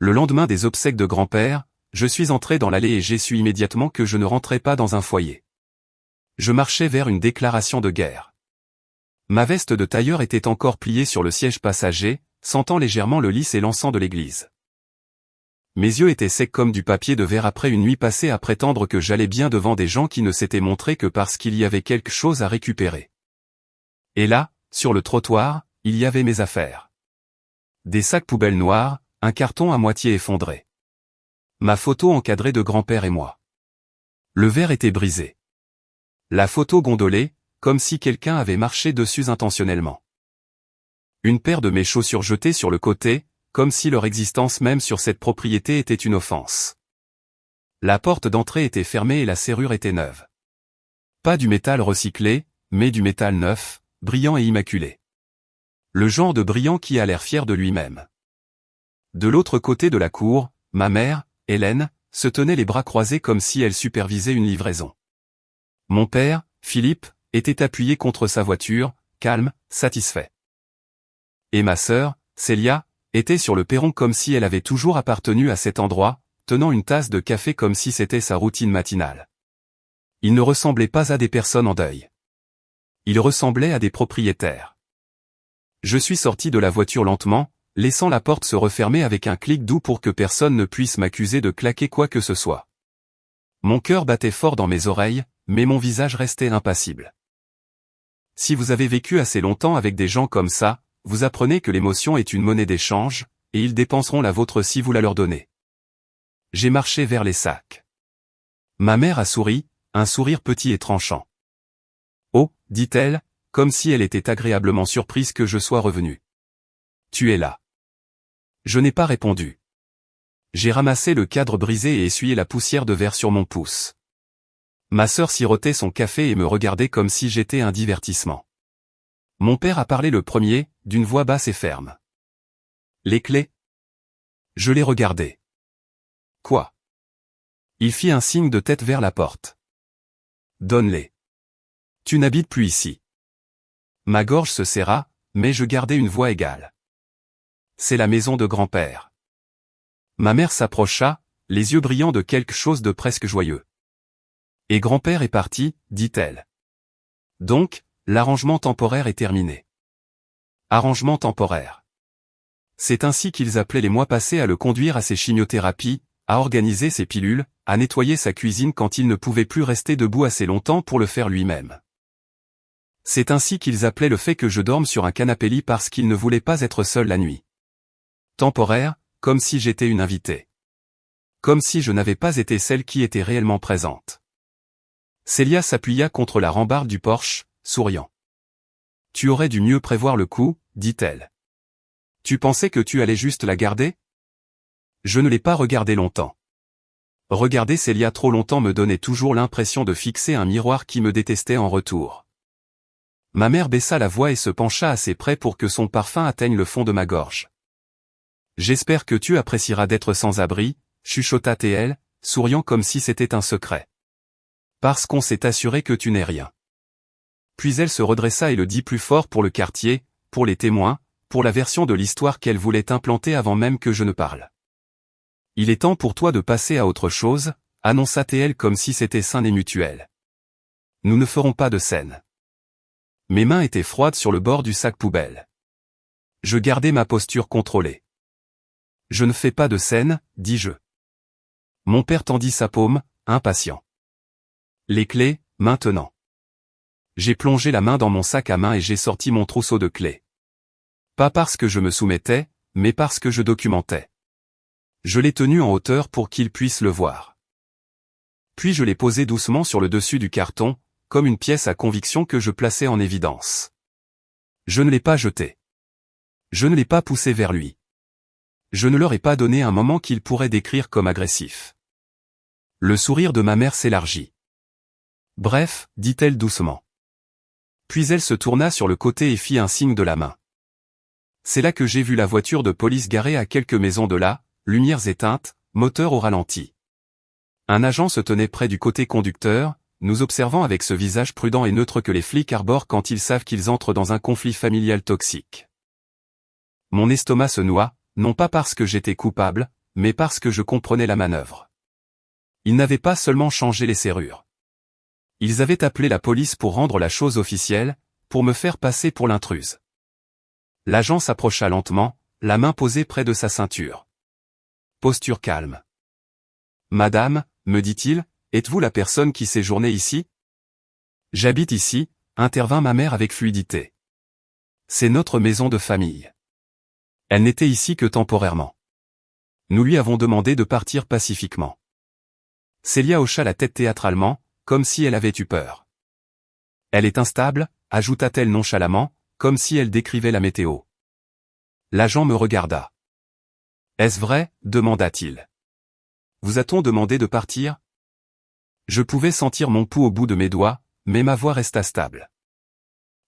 Le lendemain des obsèques de grand-père, je suis entré dans l'allée et j'ai su immédiatement que je ne rentrais pas dans un foyer. Je marchais vers une déclaration de guerre. Ma veste de tailleur était encore pliée sur le siège passager, sentant légèrement le lys et l'encens de l'église. Mes yeux étaient secs comme du papier de verre après une nuit passée à prétendre que j'allais bien devant des gens qui ne s'étaient montrés que parce qu'il y avait quelque chose à récupérer. Et là, sur le trottoir, il y avait mes affaires. Des sacs poubelles noirs, un carton à moitié effondré. Ma photo encadrée de grand-père et moi. Le verre était brisé. La photo gondolée, comme si quelqu'un avait marché dessus intentionnellement. Une paire de mes chaussures jetées sur le côté, comme si leur existence même sur cette propriété était une offense. La porte d'entrée était fermée et la serrure était neuve. Pas du métal recyclé, mais du métal neuf, brillant et immaculé. Le genre de brillant qui a l'air fier de lui-même. De l'autre côté de la cour, ma mère, Hélène, se tenait les bras croisés comme si elle supervisait une livraison. Mon père, Philippe, était appuyé contre sa voiture, calme, satisfait. Et ma sœur, Célia, était sur le perron comme si elle avait toujours appartenu à cet endroit, tenant une tasse de café comme si c'était sa routine matinale. Ils ne ressemblaient pas à des personnes en deuil. Ils ressemblaient à des propriétaires. Je suis sorti de la voiture lentement, laissant la porte se refermer avec un clic doux pour que personne ne puisse m'accuser de claquer quoi que ce soit. Mon cœur battait fort dans mes oreilles, mais mon visage restait impassible. Si vous avez vécu assez longtemps avec des gens comme ça, vous apprenez que l'émotion est une monnaie d'échange, et ils dépenseront la vôtre si vous la leur donnez. J'ai marché vers les sacs. Ma mère a souri, un sourire petit et tranchant. Oh, dit-elle, comme si elle était agréablement surprise que je sois revenu. Tu es là. Je n'ai pas répondu. J'ai ramassé le cadre brisé et essuyé la poussière de verre sur mon pouce. Ma sœur sirotait son café et me regardait comme si j'étais un divertissement. Mon père a parlé le premier, d'une voix basse et ferme. Les clés? Je les regardais. Quoi? Il fit un signe de tête vers la porte. Donne-les. Tu n'habites plus ici. Ma gorge se serra, mais je gardai une voix égale. C'est la maison de grand-père. Ma mère s'approcha, les yeux brillants de quelque chose de presque joyeux. Et grand-père est parti, dit-elle. Donc, l'arrangement temporaire est terminé. Arrangement temporaire. C'est ainsi qu'ils appelaient les mois passés à le conduire à ses chimiothérapies, à organiser ses pilules, à nettoyer sa cuisine quand il ne pouvait plus rester debout assez longtemps pour le faire lui-même. C'est ainsi qu'ils appelaient le fait que je dorme sur un canapé-lit parce qu'il ne voulait pas être seul la nuit. Temporaire, comme si j'étais une invitée. Comme si je n'avais pas été celle qui était réellement présente. Célia s'appuya contre la rambarde du porche, souriant. Tu aurais dû mieux prévoir le coup, dit-elle. Tu pensais que tu allais juste la garder? Je ne l'ai pas regardée longtemps. Regarder Célia trop longtemps me donnait toujours l'impression de fixer un miroir qui me détestait en retour. Ma mère baissa la voix et se pencha assez près pour que son parfum atteigne le fond de ma gorge. J'espère que tu apprécieras d'être sans abri, chuchota-t-elle, souriant comme si c'était un secret. Parce qu'on s'est assuré que tu n'es rien. Puis elle se redressa et le dit plus fort pour le quartier, pour les témoins, pour la version de l'histoire qu'elle voulait implanter avant même que je ne parle. Il est temps pour toi de passer à autre chose, annonça-t-elle comme si c'était sain et mutuel. Nous ne ferons pas de scène. Mes mains étaient froides sur le bord du sac poubelle. Je gardais ma posture contrôlée. Je ne fais pas de scène, dis-je. Mon père tendit sa paume, impatient. Les clés, maintenant. J'ai plongé la main dans mon sac à main et j'ai sorti mon trousseau de clés. Pas parce que je me soumettais, mais parce que je documentais. Je l'ai tenu en hauteur pour qu'il puisse le voir. Puis je l'ai posé doucement sur le dessus du carton, comme une pièce à conviction que je plaçais en évidence. Je ne l'ai pas jeté. Je ne l'ai pas poussé vers lui. Je ne leur ai pas donné un moment qu'il pourrait décrire comme agressif. Le sourire de ma mère s'élargit. Bref, dit-elle doucement. Puis elle se tourna sur le côté et fit un signe de la main. C'est là que j'ai vu la voiture de police garée à quelques maisons de là, lumières éteintes, moteur au ralenti. Un agent se tenait près du côté conducteur, nous observant avec ce visage prudent et neutre que les flics arborent quand ils savent qu'ils entrent dans un conflit familial toxique. Mon estomac se noua, non pas parce que j'étais coupable, mais parce que je comprenais la manœuvre. Ils n'avaient pas seulement changé les serrures. Ils avaient appelé la police pour rendre la chose officielle, pour me faire passer pour l'intruse. L'agent s'approcha lentement, la main posée près de sa ceinture. Posture calme. Madame, me dit-il, êtes-vous la personne qui séjournait ici? J'habite ici, intervint ma mère avec fluidité. C'est notre maison de famille. Elle n'était ici que temporairement. Nous lui avons demandé de partir pacifiquement. Célia hocha la tête théâtralement, comme si elle avait eu peur. Elle est instable, ajouta-t-elle nonchalamment, comme si elle décrivait la météo. L'agent me regarda. Est-ce vrai? Demanda-t-il. Vous a-t-on demandé de partir? Je pouvais sentir mon pouls au bout de mes doigts, mais ma voix resta stable.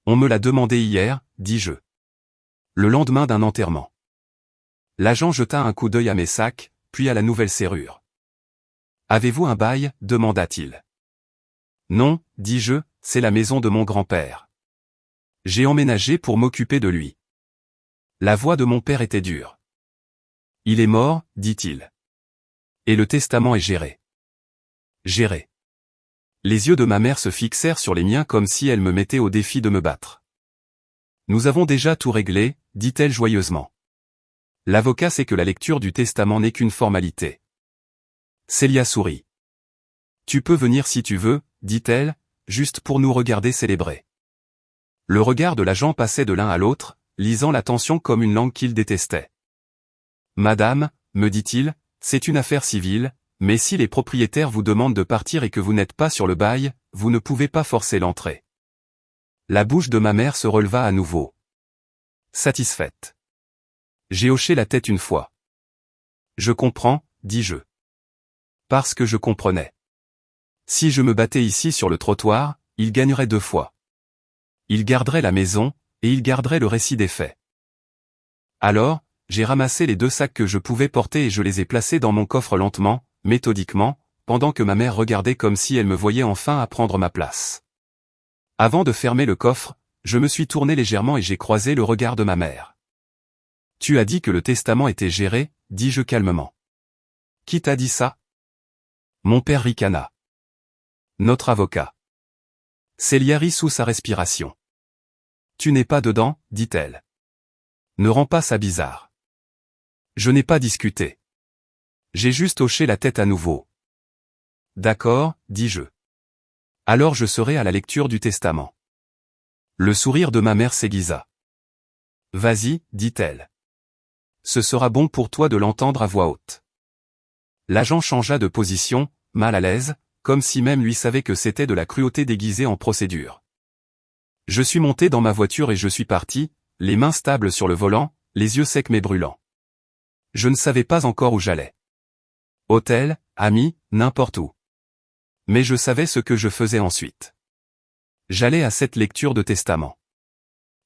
On me l'a demandé hier, dis-je. Le lendemain d'un enterrement. L'agent jeta un coup d'œil à mes sacs, puis à la nouvelle serrure. Avez-vous un bail? Demanda-t-il. Non, dis-je, c'est la maison de mon grand-père. J'ai emménagé pour m'occuper de lui. La voix de mon père était dure. Il est mort, dit-il. Et le testament est géré. Géré. Les yeux de ma mère se fixèrent sur les miens comme si elle me mettait au défi de me battre. Nous avons déjà tout réglé, dit-elle joyeusement. L'avocat sait que la lecture du testament n'est qu'une formalité. Célia sourit. Tu peux venir si tu veux, dit-elle, juste pour nous regarder célébrer. Le regard de l'agent passait de l'un à l'autre, lisant la tension comme une langue qu'il détestait. Madame, me dit-il, c'est une affaire civile, mais si les propriétaires vous demandent de partir et que vous n'êtes pas sur le bail, vous ne pouvez pas forcer l'entrée. La bouche de ma mère se releva à nouveau. Satisfaite. J'ai hoché la tête une fois. Je comprends, dis-je. Parce que je comprenais. Si je me battais ici sur le trottoir, il gagnerait 2 fois. Il garderait la maison, et il garderait le récit des faits. Alors, j'ai ramassé les 2 sacs que je pouvais porter et je les ai placés dans mon coffre lentement, méthodiquement, pendant que ma mère regardait comme si elle me voyait enfin à prendre ma place. Avant de fermer le coffre, je me suis tourné légèrement et j'ai croisé le regard de ma mère. Tu as dit que le testament était géré, dis-je calmement. Qui t'a dit ça? Mon père ricana. Notre avocat. Célia rit sous sa respiration. Tu n'es pas dedans, dit-elle. Ne rends pas ça bizarre. Je n'ai pas discuté. J'ai juste hoché la tête à nouveau. D'accord, dis-je. Alors je serai à la lecture du testament. Le sourire de ma mère s'aiguisa. Vas-y, dit-elle. Ce sera bon pour toi de l'entendre à voix haute. L'agent changea de position, mal à l'aise, comme si même lui savait que c'était de la cruauté déguisée en procédure. Je suis monté dans ma voiture et je suis parti, les mains stables sur le volant, les yeux secs mais brûlants. Je ne savais pas encore où j'allais. Hôtel, amis, n'importe où. Mais je savais ce que je faisais ensuite. J'allais à cette lecture de testament.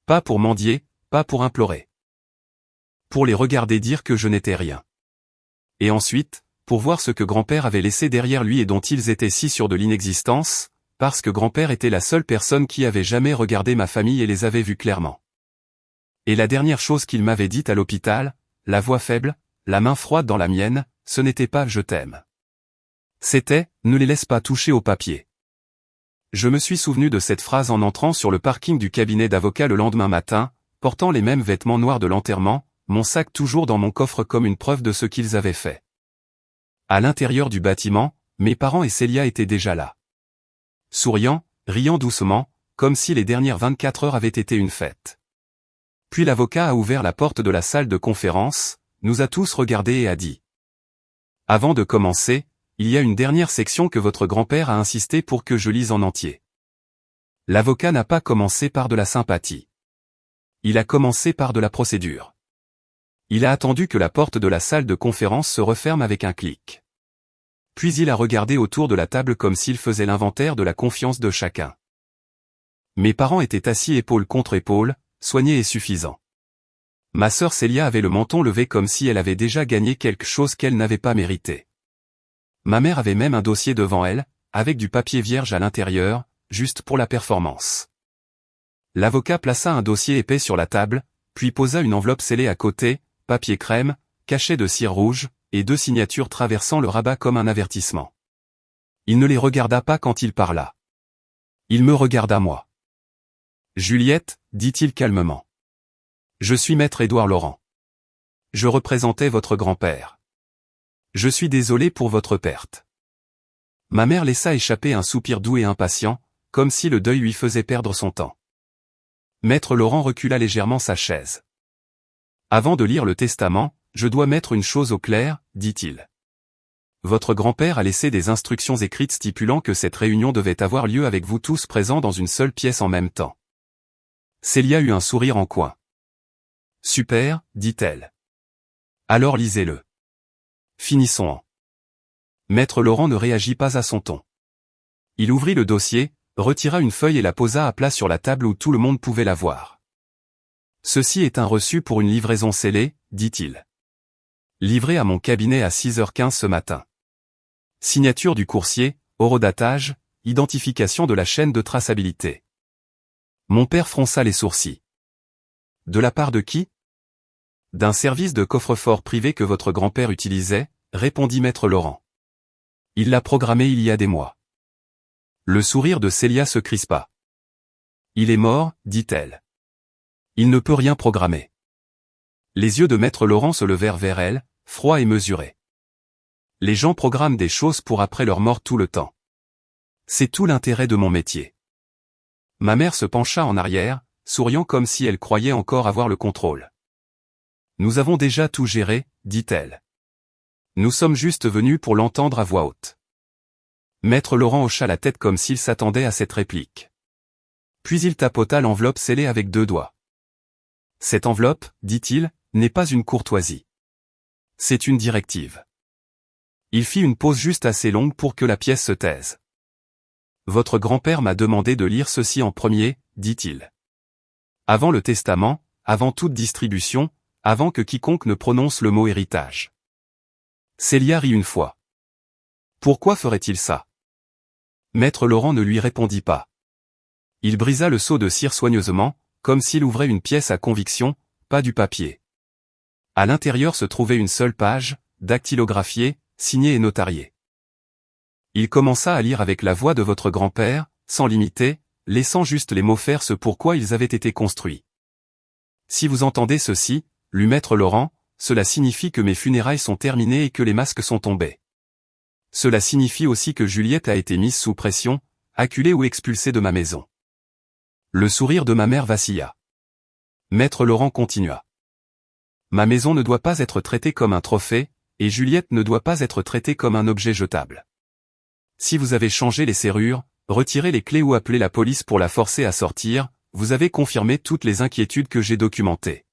Pas pour mendier, pas pour implorer. Pour les regarder dire que je n'étais rien. Et ensuite, pour voir ce que grand-père avait laissé derrière lui et dont ils étaient si sûrs de l'inexistence, parce que grand-père était la seule personne qui avait jamais regardé ma famille et les avait vus clairement. Et la dernière chose qu'il m'avait dite à l'hôpital, la voix faible, la main froide dans la mienne, ce n'était pas « je t'aime ». C'était « ne les laisse pas toucher au papier ». Je me suis souvenu de cette phrase en entrant sur le parking du cabinet d'avocat le lendemain matin, portant les mêmes vêtements noirs de l'enterrement, mon sac toujours dans mon coffre comme une preuve de ce qu'ils avaient fait. À l'intérieur du bâtiment, mes parents et Célia étaient déjà là. Souriant, riant doucement, comme si les dernières 24 heures avaient été une fête. Puis l'avocat a ouvert la porte de la salle de conférence, nous a tous regardés et a dit. Avant de commencer, il y a une dernière section que votre grand-père a insisté pour que je lise en entier. L'avocat n'a pas commencé par de la sympathie. Il a commencé par de la procédure. Il a attendu que la porte de la salle de conférence se referme avec un clic. Puis il a regardé autour de la table comme s'il faisait l'inventaire de la confiance de chacun. Mes parents étaient assis épaule contre épaule, soignés et suffisants. Ma sœur Célia avait le menton levé comme si elle avait déjà gagné quelque chose qu'elle n'avait pas mérité. Ma mère avait même un dossier devant elle, avec du papier vierge à l'intérieur, juste pour la performance. L'avocat plaça un dossier épais sur la table, puis posa une enveloppe scellée à côté, papier crème, cachet de cire rouge, et 2 signatures traversant le rabat comme un avertissement. Il ne les regarda pas quand il parla. Il me regarda moi. Juliette, dit-il calmement. Je suis maître Édouard Laurent. Je représentais votre grand-père. Je suis désolé pour votre perte. Ma mère laissa échapper un soupir doux et impatient, comme si le deuil lui faisait perdre son temps. Maître Laurent recula légèrement sa chaise. Avant de lire le testament, je dois mettre une chose au clair, dit-il. Votre grand-père a laissé des instructions écrites stipulant que cette réunion devait avoir lieu avec vous tous présents dans une seule pièce en même temps. Célia eut un sourire en coin. Super, dit-elle. Alors lisez-le. Finissons-en. Maître Laurent ne réagit pas à son ton. Il ouvrit le dossier, retira une feuille et la posa à plat sur la table où tout le monde pouvait la voir. Ceci est un reçu pour une livraison scellée, dit-il. Livré à mon cabinet à 6h15 ce matin. Signature du coursier, horodatage, identification de la chaîne de traçabilité. Mon père fronça les sourcils. De la part de qui? D'un service de coffre-fort privé que votre grand-père utilisait, répondit maître Laurent. Il l'a programmé il y a des mois. Le sourire de Célia se crispa. Il est mort, dit-elle. Il ne peut rien programmer. Les yeux de maître Laurent se levèrent vers elle, froids et mesurés. Les gens programment des choses pour après leur mort tout le temps. C'est tout l'intérêt de mon métier. Ma mère se pencha en arrière, souriant comme si elle croyait encore avoir le contrôle. Nous avons déjà tout géré, dit-elle. Nous sommes juste venus pour l'entendre à voix haute. Maître Laurent hocha la tête comme s'il s'attendait à cette réplique. Puis il tapota l'enveloppe scellée avec 2 doigts. Cette enveloppe, dit-il, n'est pas une courtoisie. C'est une directive. Il fit une pause juste assez longue pour que la pièce se taise. Votre grand-père m'a demandé de lire ceci en premier, dit-il. Avant le testament, avant toute distribution, avant que quiconque ne prononce le mot héritage. Célia rit une fois. Pourquoi ferait-il ça? Maître Laurent ne lui répondit pas. Il brisa le seau de cire soigneusement, comme s'il ouvrait une pièce à conviction, pas du papier. À l'intérieur se trouvait une seule page, dactylographiée, signée et notariée. Il commença à lire avec la voix de votre grand-père, sans limiter, laissant juste les mots faire ce pourquoi ils avaient été construits. Si vous entendez ceci, lut maître Laurent, cela signifie que mes funérailles sont terminées et que les masques sont tombés. Cela signifie aussi que Juliette a été mise sous pression, acculée ou expulsée de ma maison. Le sourire de ma mère vacilla. Maître Laurent continua. Ma maison ne doit pas être traitée comme un trophée, et Juliette ne doit pas être traitée comme un objet jetable. Si vous avez changé les serrures, retiré les clés ou appelé la police pour la forcer à sortir, vous avez confirmé toutes les inquiétudes que j'ai documentées.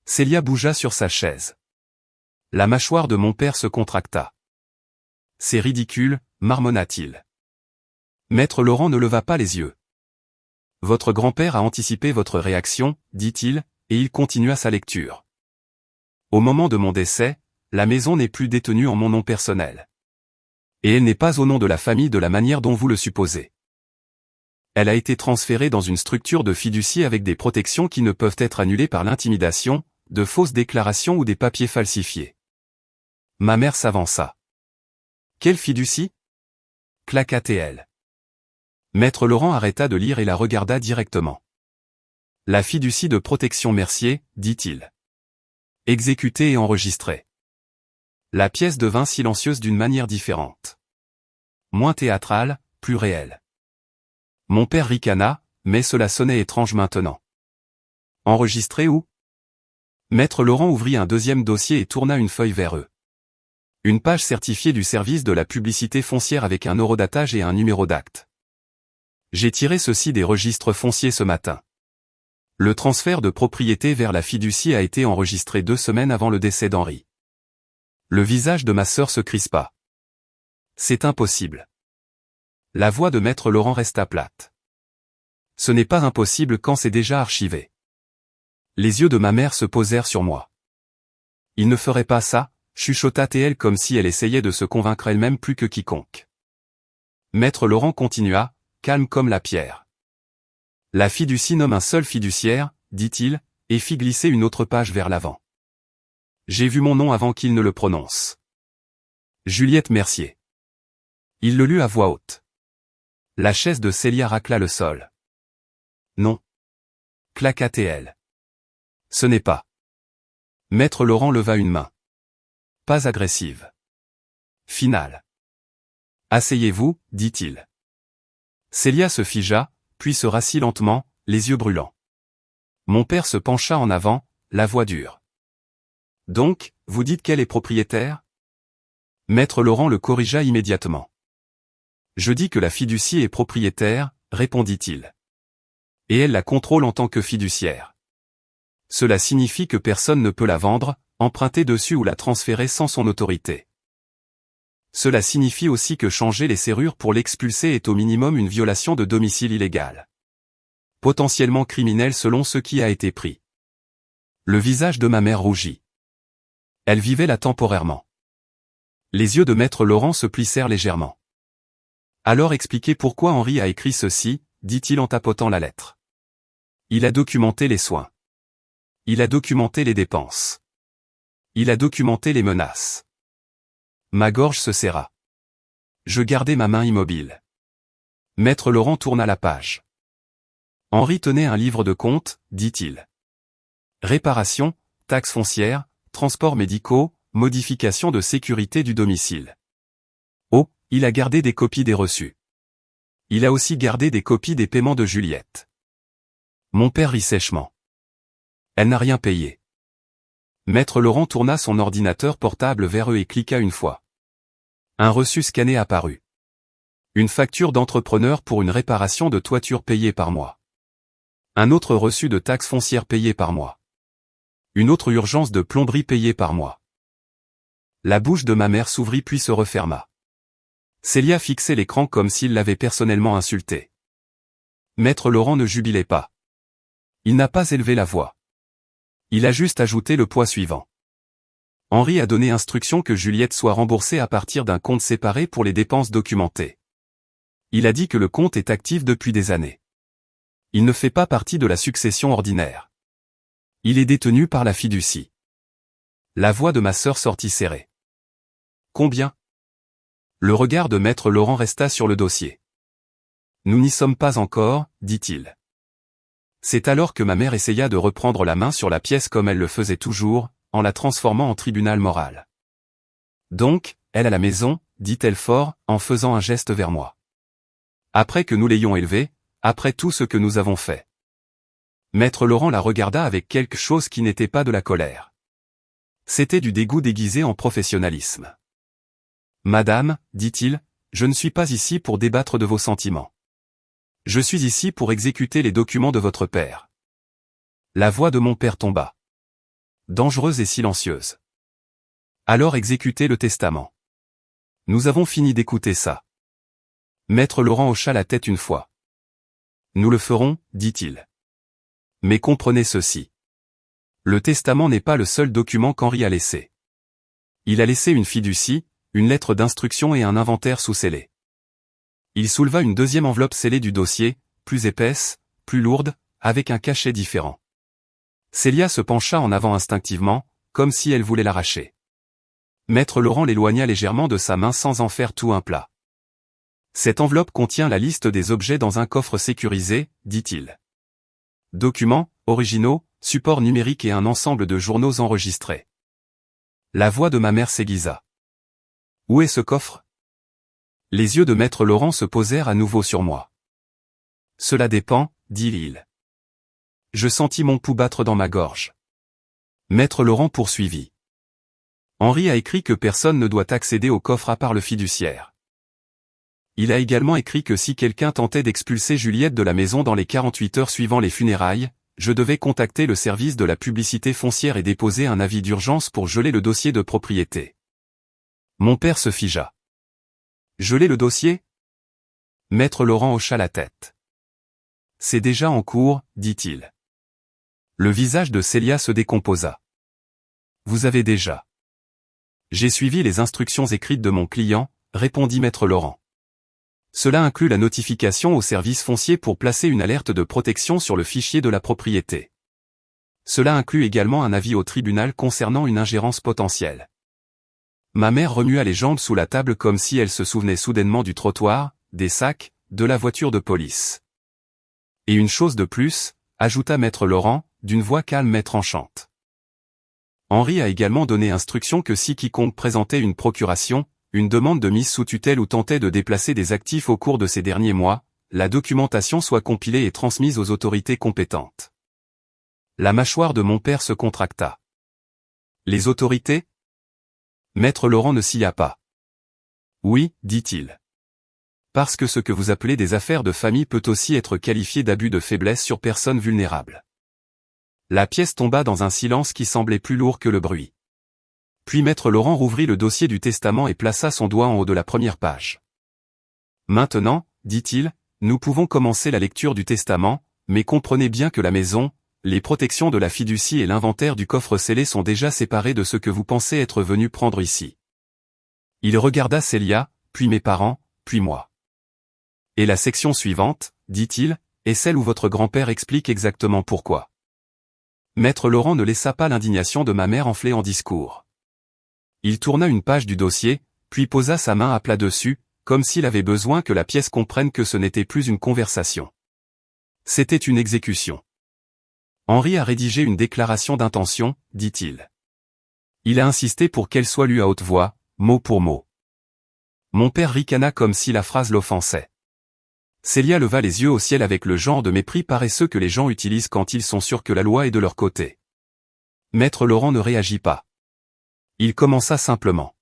Célia bougea sur sa chaise. La mâchoire de mon père se contracta. C'est ridicule, marmonna-t-il. Maître Laurent ne leva pas les yeux. Votre grand-père a anticipé votre réaction, dit-il, et il continua sa lecture. Au moment de mon décès, la maison n'est plus détenue en mon nom personnel. Et elle n'est pas au nom de la famille de la manière dont vous le supposez. Elle a été transférée dans une structure de fiducie avec des protections qui ne peuvent être annulées par l'intimidation, de fausses déclarations ou des papiers falsifiés. Ma mère s'avança. Quelle fiducie? Claqua-t-elle. Maître Laurent arrêta de lire et la regarda directement. La fiducie de protection Mercier, dit-il. Exécutée et enregistrée. La pièce devint silencieuse d'une manière différente. Moins théâtrale, plus réelle. Mon père ricana, mais cela sonnait étrange maintenant. Enregistré où? Maître Laurent ouvrit un deuxième dossier et tourna une feuille vers eux. Une page certifiée du service de la publicité foncière avec un horodatage et un numéro d'acte. J'ai tiré ceci des registres fonciers ce matin. Le transfert de propriété vers la fiducie a été enregistré 2 semaines avant le décès d'Henri. Le visage de ma sœur se crispa. C'est impossible. La voix de maître Laurent resta plate. Ce n'est pas impossible quand c'est déjà archivé. Les yeux de ma mère se posèrent sur moi. Il ne ferait pas ça, chuchota-t-elle comme si elle essayait de se convaincre elle-même plus que quiconque. Maître Laurent continua, calme comme la pierre. La fiducie nomme un seul fiduciaire, dit-il, et fit glisser une autre page vers l'avant. J'ai vu mon nom avant qu'il ne le prononce. Juliette Mercier. Il le lut à voix haute. La chaise de Célia racla le sol. Non. Claqua-t-elle. Ce n'est pas. Maître Laurent leva une main. Pas agressive. Finale. Asseyez-vous, dit-il. Célia se figea, puis se rassit lentement, les yeux brûlants. Mon père se pencha en avant, la voix dure. Donc, vous dites qu'elle est propriétaire? Maître Laurent le corrigea immédiatement. Je dis que la fiducie est propriétaire, répondit-il. Et elle la contrôle en tant que fiduciaire. Cela signifie que personne ne peut la vendre, emprunter dessus ou la transférer sans son autorité. Cela signifie aussi que changer les serrures pour l'expulser est au minimum une violation de domicile illégal. Potentiellement criminel selon ce qui a été pris. Le visage de ma mère rougit. Elle vivait là temporairement. Les yeux de Maître Laurent se plissèrent légèrement. Alors expliquez pourquoi Henri a écrit ceci, dit-il en tapotant la lettre. Il a documenté les soins. Il a documenté les dépenses. Il a documenté les menaces. Ma gorge se serra. Je gardai ma main immobile. Maître Laurent tourna la page. Henri tenait un livre de comptes, dit-il. Réparation, taxes foncières, transports médicaux, modification de sécurité du domicile. Oh, il a gardé des copies des reçus. Il a aussi gardé des copies des paiements de Juliette. Mon père rit sèchement. Elle n'a rien payé. Maître Laurent tourna son ordinateur portable vers eux et cliqua une fois. Un reçu scanné apparut. Une facture d'entrepreneur pour une réparation de toiture payée par mois. Un autre reçu de taxes foncières payées par mois. Une autre urgence de plomberie payée par mois. La bouche de ma mère s'ouvrit puis se referma. Célia fixait l'écran comme s'il l'avait personnellement insulté. Maître Laurent ne jubilait pas. Il n'a pas élevé la voix. Il a juste ajouté le poids suivant. Henri a donné instruction que Juliette soit remboursée à partir d'un compte séparé pour les dépenses documentées. Il a dit que le compte est actif depuis des années. Il ne fait pas partie de la succession ordinaire. Il est détenu par la fiducie. La voix de ma sœur sortit serrée. Combien? Le regard de Maître Laurent resta sur le dossier. Nous n'y sommes pas encore, dit-il. C'est alors que ma mère essaya de reprendre la main sur la pièce comme elle le faisait toujours, en la transformant en tribunal moral. Donc, elle à la maison, dit-elle fort, en faisant un geste vers moi. Après que nous l'ayons élevée, après tout ce que nous avons fait. Maître Laurent la regarda avec quelque chose qui n'était pas de la colère. C'était du dégoût déguisé en professionnalisme. Madame, dit-il, je ne suis pas ici pour débattre de vos sentiments. Je suis ici pour exécuter les documents de votre père. La voix de mon père tomba. Dangereuse et silencieuse. Alors exécutez le testament. Nous avons fini d'écouter ça. Maître Laurent hocha la tête une fois. Nous le ferons, dit-il. Mais comprenez ceci. Le testament n'est pas le seul document qu'Henri a laissé. Il a laissé une fiducie, une lettre d'instruction et un inventaire sous scellé. Il souleva une deuxième enveloppe scellée du dossier, plus épaisse, plus lourde, avec un cachet différent. Célia se pencha en avant instinctivement, comme si elle voulait l'arracher. Maître Laurent l'éloigna légèrement de sa main sans en faire tout un plat. Cette enveloppe contient la liste des objets dans un coffre sécurisé, dit-il. Documents, originaux, supports numériques et un ensemble de journaux enregistrés. La voix de ma mère s'aiguisa. Où est ce coffre? Les yeux de Maître Laurent se posèrent à nouveau sur moi. Cela dépend, dit-il. Je sentis mon pouls battre dans ma gorge. Maître Laurent poursuivit. Henri a écrit que personne ne doit accéder au coffre à part le fiduciaire. Il a également écrit que si quelqu'un tentait d'expulser Juliette de la maison dans les 48 heures suivant les funérailles, je devais contacter le service de la publicité foncière et déposer un avis d'urgence pour geler le dossier de propriété. Mon père se figea. Geler le dossier? Maître Laurent hocha la tête. C'est déjà en cours, dit-il. Le visage de Célia se décomposa. Vous avez déjà. J'ai suivi les instructions écrites de mon client, répondit Maître Laurent. Cela inclut la notification au service foncier pour placer une alerte de protection sur le fichier de la propriété. Cela inclut également un avis au tribunal concernant une ingérence potentielle. Ma mère remua les jambes sous la table comme si elle se souvenait soudainement du trottoir, des sacs, de la voiture de police. Et une chose de plus, ajouta maître Laurent, d'une voix calme mais tranchante. Henri a également donné instruction que si quiconque présentait une procuration, une demande de mise sous tutelle ou tentait de déplacer des actifs au cours de ces derniers mois, la documentation soit compilée et transmise aux autorités compétentes. La mâchoire de mon père se contracta. Les autorités ? Maître Laurent ne s'y a pas. Oui, dit-il. Parce que ce que vous appelez des affaires de famille peut aussi être qualifié d'abus de faiblesse sur personnes vulnérables. La pièce tomba dans un silence qui semblait plus lourd que le bruit. Puis maître Laurent rouvrit le dossier du testament et plaça son doigt en haut de la première page. Maintenant, dit-il, nous pouvons commencer la lecture du testament, mais comprenez bien que la maison, les protections de la fiducie et l'inventaire du coffre scellé sont déjà séparés de ce que vous pensez être venu prendre ici. Il regarda Célia, puis mes parents, puis moi. Et la section suivante, dit-il, est celle où votre grand-père explique exactement pourquoi. Maître Laurent ne laissa pas l'indignation de ma mère enfler en discours. Il tourna une page du dossier, puis posa sa main à plat dessus, comme s'il avait besoin que la pièce comprenne que ce n'était plus une conversation. C'était une exécution. Henri a rédigé une déclaration d'intention, dit-il. Il a insisté pour qu'elle soit lue à haute voix, mot pour mot. Mon père ricana comme si la phrase l'offensait. Célia leva les yeux au ciel avec le genre de mépris paresseux que les gens utilisent quand ils sont sûrs que la loi est de leur côté. Maître Laurent ne réagit pas. Il commença simplement.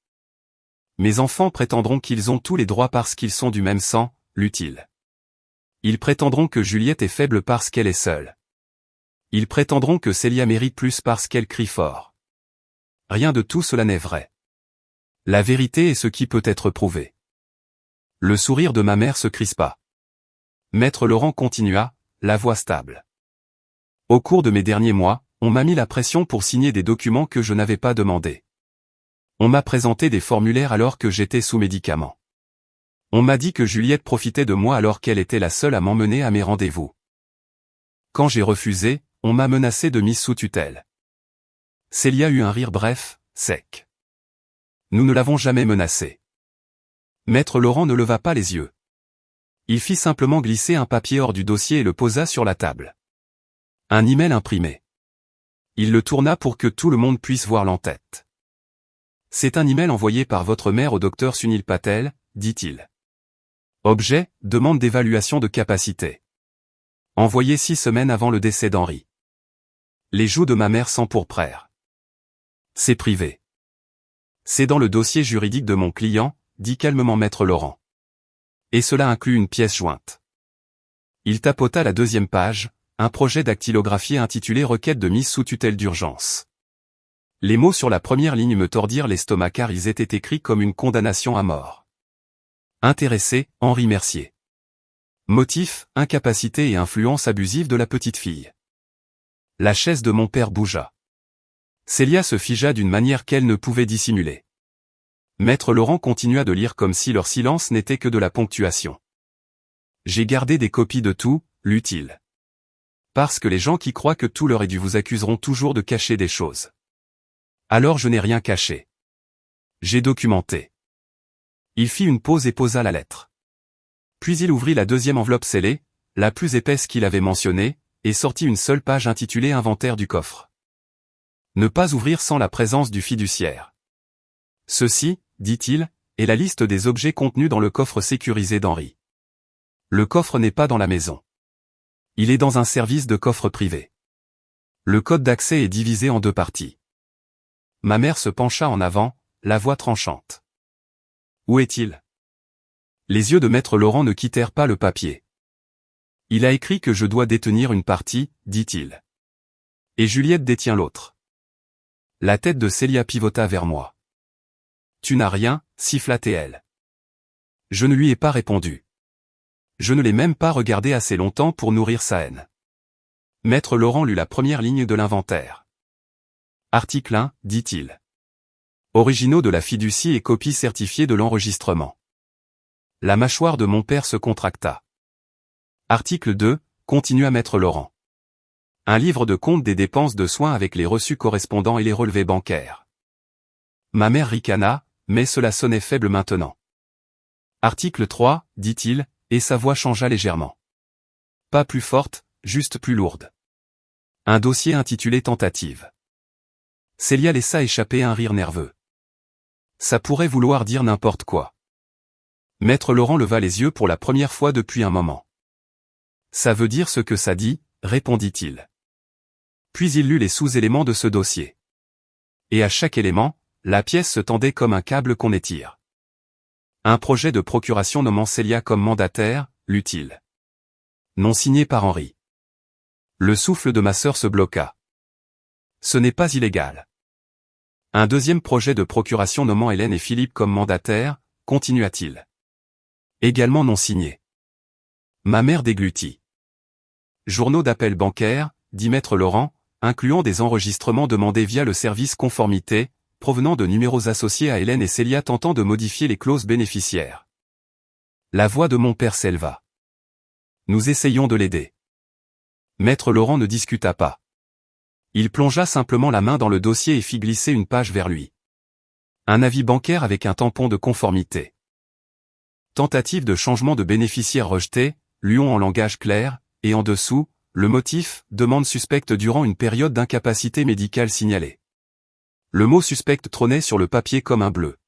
Mes enfants prétendront qu'ils ont tous les droits parce qu'ils sont du même sang, lut-il. Ils prétendront que Juliette est faible parce qu'elle est seule. Ils prétendront que Célia mérite plus parce qu'elle crie fort. Rien de tout cela n'est vrai. La vérité est ce qui peut être prouvé. Le sourire de ma mère se crispa. Maître Laurent continua, la voix stable. Au cours de mes derniers mois, on m'a mis la pression pour signer des documents que je n'avais pas demandés. On m'a présenté des formulaires alors que j'étais sous médicaments. On m'a dit que Juliette profitait de moi alors qu'elle était la seule à m'emmener à mes rendez-vous. Quand j'ai refusé, on m'a menacé de mise sous tutelle. Célia eut un rire bref, sec. Nous ne l'avons jamais menacée. Maître Laurent ne leva pas les yeux. Il fit simplement glisser un papier hors du dossier et le posa sur la table. Un email imprimé. Il le tourna pour que tout le monde puisse voir l'entête. C'est un email envoyé par votre mère au docteur Sunil Patel, dit-il. Objet, demande d'évaluation de capacité. Envoyé 6 semaines avant le décès d'Henri. Les joues de ma mère s'empourprèrent. C'est privé. C'est dans le dossier juridique de mon client, dit calmement maître Laurent. Et cela inclut une pièce jointe. Il tapota la 2e page, un projet dactylographié intitulé Requête de mise sous tutelle d'urgence. Les mots sur la première ligne me tordirent l'estomac car ils étaient écrits comme une condamnation à mort. Intéressé, Henri Mercier. Motif, incapacité et influence abusive de la petite fille. La chaise de mon père bougea. Célia se figea d'une manière qu'elle ne pouvait dissimuler. Maître Laurent continua de lire comme si leur silence n'était que de la ponctuation. J'ai gardé des copies de tout, lut-il. Parce que les gens qui croient que tout leur est dû vous accuseront toujours de cacher des choses. Alors je n'ai rien caché. J'ai documenté. Il fit une pause et posa la lettre. Puis il ouvrit la 2e enveloppe scellée, la plus épaisse qu'il avait mentionnée, et sortit une seule page intitulée Inventaire du coffre. Ne pas ouvrir sans la présence du fiduciaire. Ceci, dit-il, est la liste des objets contenus dans le coffre sécurisé d'Henri. Le coffre n'est pas dans la maison. Il est dans un service de coffre privé. Le code d'accès est divisé en 2 parties. Ma mère se pencha en avant, la voix tranchante. Où est-il? Les yeux de maître Laurent ne quittèrent pas le papier. Il a écrit que je dois détenir une partie, dit-il. Et Juliette détient l'autre. La tête de Célia pivota vers moi. Tu n'as rien, siffla-t-elle. Je ne lui ai pas répondu. Je ne l'ai même pas regardé assez longtemps pour nourrir sa haine. Maître Laurent lut la première ligne de l'inventaire. Article 1, dit-il. Originaux de la fiducie et copie certifiée de l'enregistrement. La mâchoire de mon père se contracta. Article 2, continua maître Laurent. Un livre de compte des dépenses de soins avec les reçus correspondants et les relevés bancaires. Ma mère ricana, mais cela sonnait faible maintenant. Article 3, dit-il, et sa voix changea légèrement. Pas plus forte, juste plus lourde. Un dossier intitulé Tentative. Célia laissa échapper un rire nerveux. Ça pourrait vouloir dire n'importe quoi. Maître Laurent leva les yeux pour la première fois depuis un moment. Ça veut dire ce que ça dit, répondit-il. Puis il lut les sous-éléments de ce dossier. Et à chaque élément, la pièce se tendait comme un câble qu'on étire. Un projet de procuration nommant Célia comme mandataire, lut-il. Non signé par Henri. Le souffle de ma sœur se bloqua. Ce n'est pas illégal. Un deuxième projet de procuration nommant Hélène et Philippe comme mandataires, continua-t-il. Également non signé. Ma mère déglutit. Journaux d'appel bancaire, dit Maître Laurent, incluant des enregistrements demandés via le service conformité, provenant de numéros associés à Hélène et Célia tentant de modifier les clauses bénéficiaires. La voix de mon père s'éleva. Nous essayons de l'aider. Maître Laurent ne discuta pas. Il plongea simplement la main dans le dossier et fit glisser une page vers lui. Un avis bancaire avec un tampon de conformité. Tentative de changement de bénéficiaire rejetée, luons en langage clair, et en dessous, le motif, demande suspecte durant une période d'incapacité médicale signalée. Le mot suspecte trônait sur le papier comme un bleu.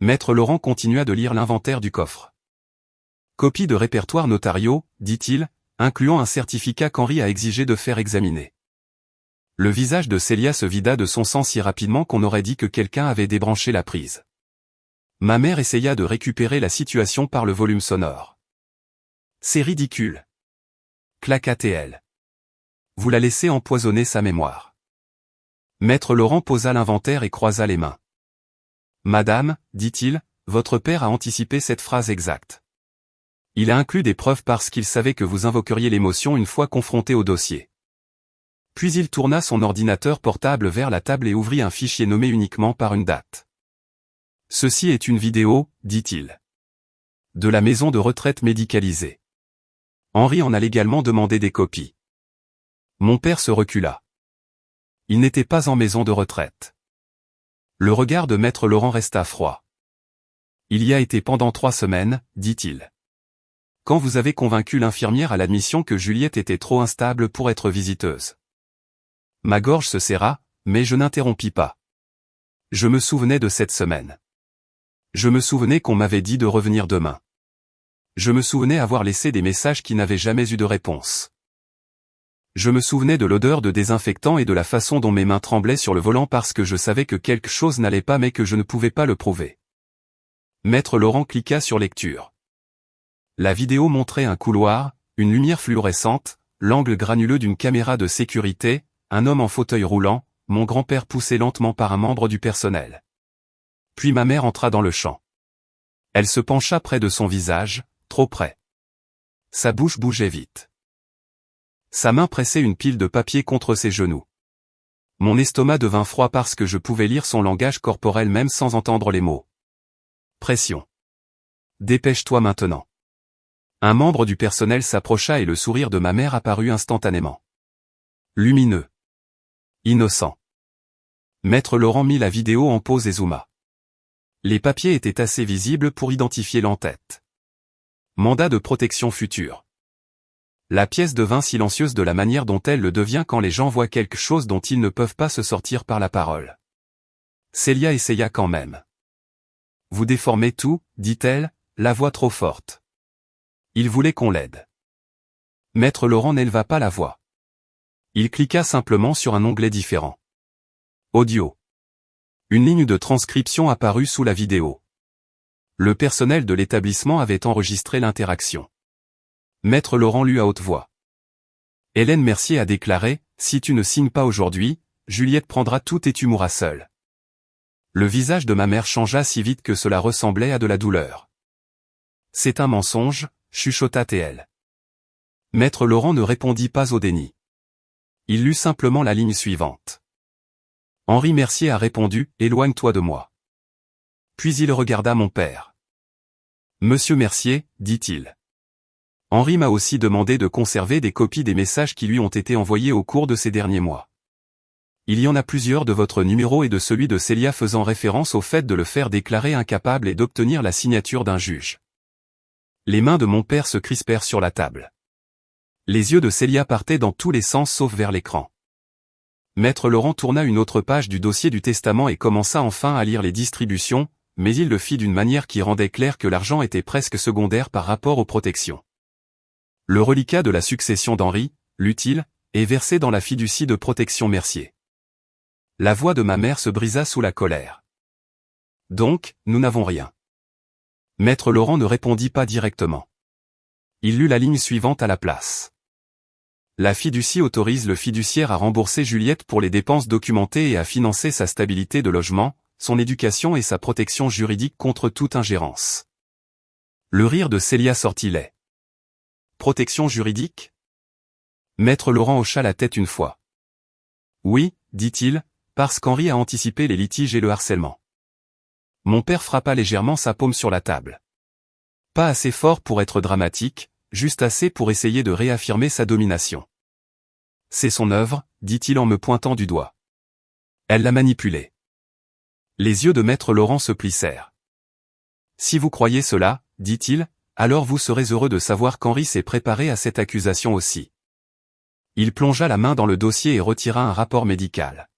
Maître Laurent continua de lire l'inventaire du coffre. Copie de répertoire notariaux, dit-il, incluant un certificat qu'Henri a exigé de faire examiner. Le visage de Célia se vida de son sang si rapidement qu'on aurait dit que quelqu'un avait débranché la prise. Ma mère essaya de récupérer la situation par le volume sonore. C'est ridicule. Claqua-t-elle. Vous la laissez empoisonner sa mémoire. Maître Laurent posa l'inventaire et croisa les mains. Madame, dit-il, votre père a anticipé cette phrase exacte. Il a inclus des preuves parce qu'il savait que vous invoqueriez l'émotion une fois confronté au dossier. Puis il tourna son ordinateur portable vers la table et ouvrit un fichier nommé uniquement par une date. Ceci est une vidéo, dit-il. De la maison de retraite médicalisée. Henri en a légalement demandé des copies. Mon père se recula. Il n'était pas en maison de retraite. Le regard de Maître Laurent resta froid. Il y a été pendant 3 semaines, dit-il. Quand vous avez convaincu l'infirmière à l'admission que Juliette était trop instable pour être visiteuse. Ma gorge se serra, mais je n'interrompis pas. Je me souvenais de cette semaine. Je me souvenais qu'on m'avait dit de revenir demain. Je me souvenais avoir laissé des messages qui n'avaient jamais eu de réponse. Je me souvenais de l'odeur de désinfectant et de la façon dont mes mains tremblaient sur le volant parce que je savais que quelque chose n'allait pas mais que je ne pouvais pas le prouver. Maître Laurent cliqua sur lecture. La vidéo montrait un couloir, une lumière fluorescente, l'angle granuleux d'une caméra de sécurité, un homme en fauteuil roulant, mon grand-père poussé lentement par un membre du personnel. Puis ma mère entra dans le champ. Elle se pencha près de son visage, trop près. Sa bouche bougeait vite. Sa main pressait une pile de papier contre ses genoux. Mon estomac devint froid parce que je pouvais lire son langage corporel même sans entendre les mots. Pression. Dépêche-toi maintenant. Un membre du personnel s'approcha et le sourire de ma mère apparut instantanément. Lumineux. Innocent. Maître Laurent mit la vidéo en pause et zooma. Les papiers étaient assez visibles pour identifier l'entête. Mandat de protection future. La pièce devint silencieuse de la manière dont elle le devient quand les gens voient quelque chose dont ils ne peuvent pas se sortir par la parole. Célia essaya quand même. Vous déformez tout, dit-elle, la voix trop forte. Il voulait qu'on l'aide. Maître Laurent n'éleva pas la voix. Il cliqua simplement sur un onglet différent. Audio. Une ligne de transcription apparut sous la vidéo. Le personnel de l'établissement avait enregistré l'interaction. Maître Laurent lut à haute voix. Hélène Mercier a déclaré, si tu ne signes pas aujourd'hui, Juliette prendra tout et tu mourras seule. Le visage de ma mère changea si vite que cela ressemblait à de la douleur. C'est un mensonge, chuchota-t-elle. Maître Laurent ne répondit pas au déni. Il lut simplement la ligne suivante. Henri Mercier a répondu, éloigne-toi de moi. Puis il regarda mon père. Monsieur Mercier, dit-il. Henri m'a aussi demandé de conserver des copies des messages qui lui ont été envoyés au cours de ces derniers mois. Il y en a plusieurs de votre numéro et de celui de Célia faisant référence au fait de le faire déclarer incapable et d'obtenir la signature d'un juge. Les mains de mon père se crispèrent sur la table. Les yeux de Célia partaient dans tous les sens sauf vers l'écran. Maître Laurent tourna une autre page du dossier du testament et commença enfin à lire les distributions, mais il le fit d'une manière qui rendait clair que l'argent était presque secondaire par rapport aux protections. Le reliquat de la succession d'Henri, lut-il, est versé dans la fiducie de protection Mercier. La voix de ma mère se brisa sous la colère. Donc, nous n'avons rien. Maître Laurent ne répondit pas directement. Il lut la ligne suivante à la place. La fiducie autorise le fiduciaire à rembourser Juliette pour les dépenses documentées et à financer sa stabilité de logement, son éducation et sa protection juridique contre toute ingérence. Le rire de Célia sortit laid. Protection juridique ? Maître Laurent hocha la tête une fois. Oui, dit-il, parce qu'Henri a anticipé les litiges et le harcèlement. Mon père frappa légèrement sa paume sur la table. Pas assez fort pour être dramatique, juste assez pour essayer de réaffirmer sa domination. C'est son œuvre, dit-il en me pointant du doigt. Elle l'a manipulé. Les yeux de Maître Laurent se plissèrent. Si vous croyez cela, dit-il, alors vous serez heureux de savoir qu'Henri s'est préparé à cette accusation aussi. Il plongea la main dans le dossier et retira un rapport médical.